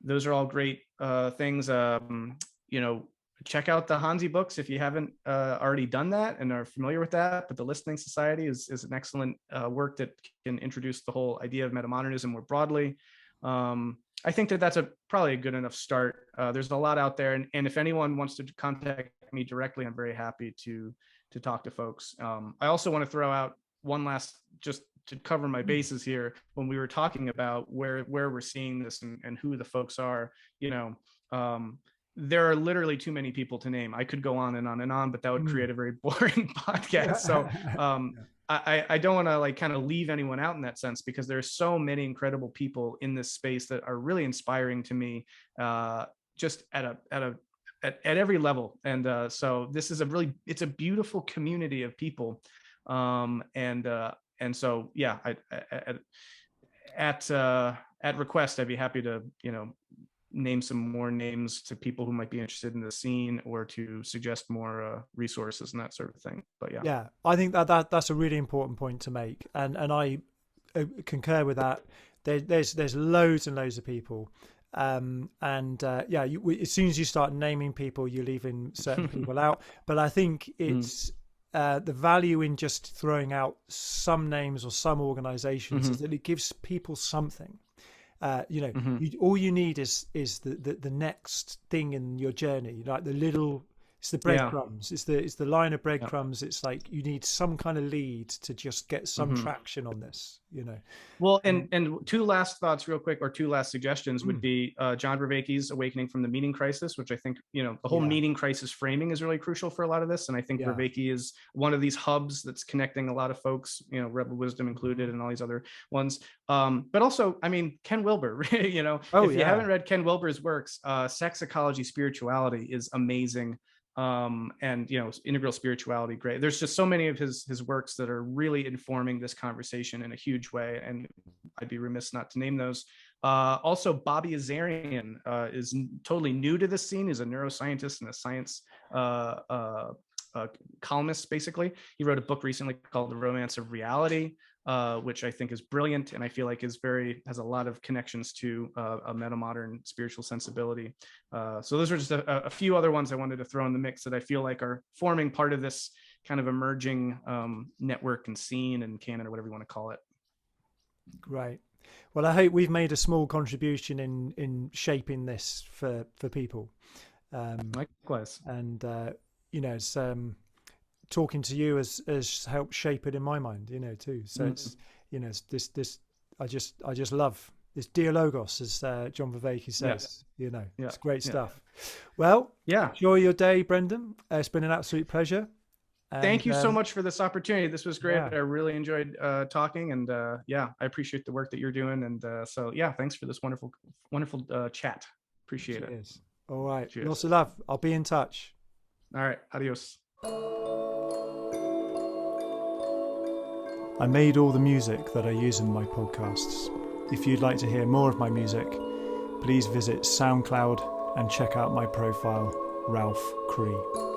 Those are all great things. Check out the Hansi books if you haven't already done that and are familiar with that. But the Listening Society is an excellent work that can introduce the whole idea of metamodernism more broadly. I think that's probably a good enough start. There's a lot out there, and if anyone wants to contact me directly, I'm very happy to talk to folks. I also want to throw out one last, just to cover my bases here, when we were talking about where we're seeing this and who the folks are. There are literally too many people to name. I could go on and on and on, but that would create a very boring podcast. So I don't want to kind of leave anyone out in that sense, because there's so many incredible people in this space that are really inspiring to me, just at every level. And so this is it's a beautiful community of people. And so, yeah, at request, I'd be happy to, name some more names to people who might be interested in the scene, or to suggest more resources and that sort of thing. But yeah, I think that's a really important point to make, and I concur with that. There's loads and loads of people, as soon as you start naming people, you're leaving certain people out. But I think it's the value in just throwing out some names or some organizations is that it gives people something. All you need is the next thing in your journey, like it's the breadcrumbs. It's the line of breadcrumbs. It's like you need some kind of lead to just get some traction on this, Well, and two last thoughts real quick, or two last suggestions would be John Vervaeke's Awakening from the Meaning Crisis, which I think, the whole meaning crisis framing is really crucial for a lot of this. And I think Vervaeke is one of these hubs that's connecting a lot of folks, Rebel Wisdom included, and all these other ones. But also, I mean, Ken Wilber, if you haven't read Ken Wilber's works, Sex, Ecology, Spirituality is amazing. and integral spirituality, great. There's just so many of his works that are really informing this conversation in a huge way, and I'd be remiss not to name those. Also, Bobby Azarian is totally new to this scene. He's a neuroscientist and a science columnist, basically. He wrote a book recently called The Romance of Reality, which I think is brilliant, and I feel like has a lot of connections to a metamodern spiritual sensibility. So those are just a few other ones I wanted to throw in the mix that I feel like are forming part of this kind of emerging network and scene and canon, or whatever you want to call it. Great. Well, I hope we've made a small contribution in shaping this for people. Likewise. And it's talking to you has helped shape it in my mind, too. So it's it's this I just love this dialogos, as John Vervaeke says. It's great stuff. Well, enjoy your day, Brendan. It's been an absolute pleasure. And thank you so much for this opportunity. This was great. I really enjoyed talking, and I appreciate the work that you're doing. And thanks for this wonderful chat. Appreciate it. All right. Cheers. Lots of love. I'll be in touch. All right. Adios. I made all the music that I use in my podcasts. If you'd like to hear more of my music, please visit SoundCloud and check out my profile, Ralph Cree.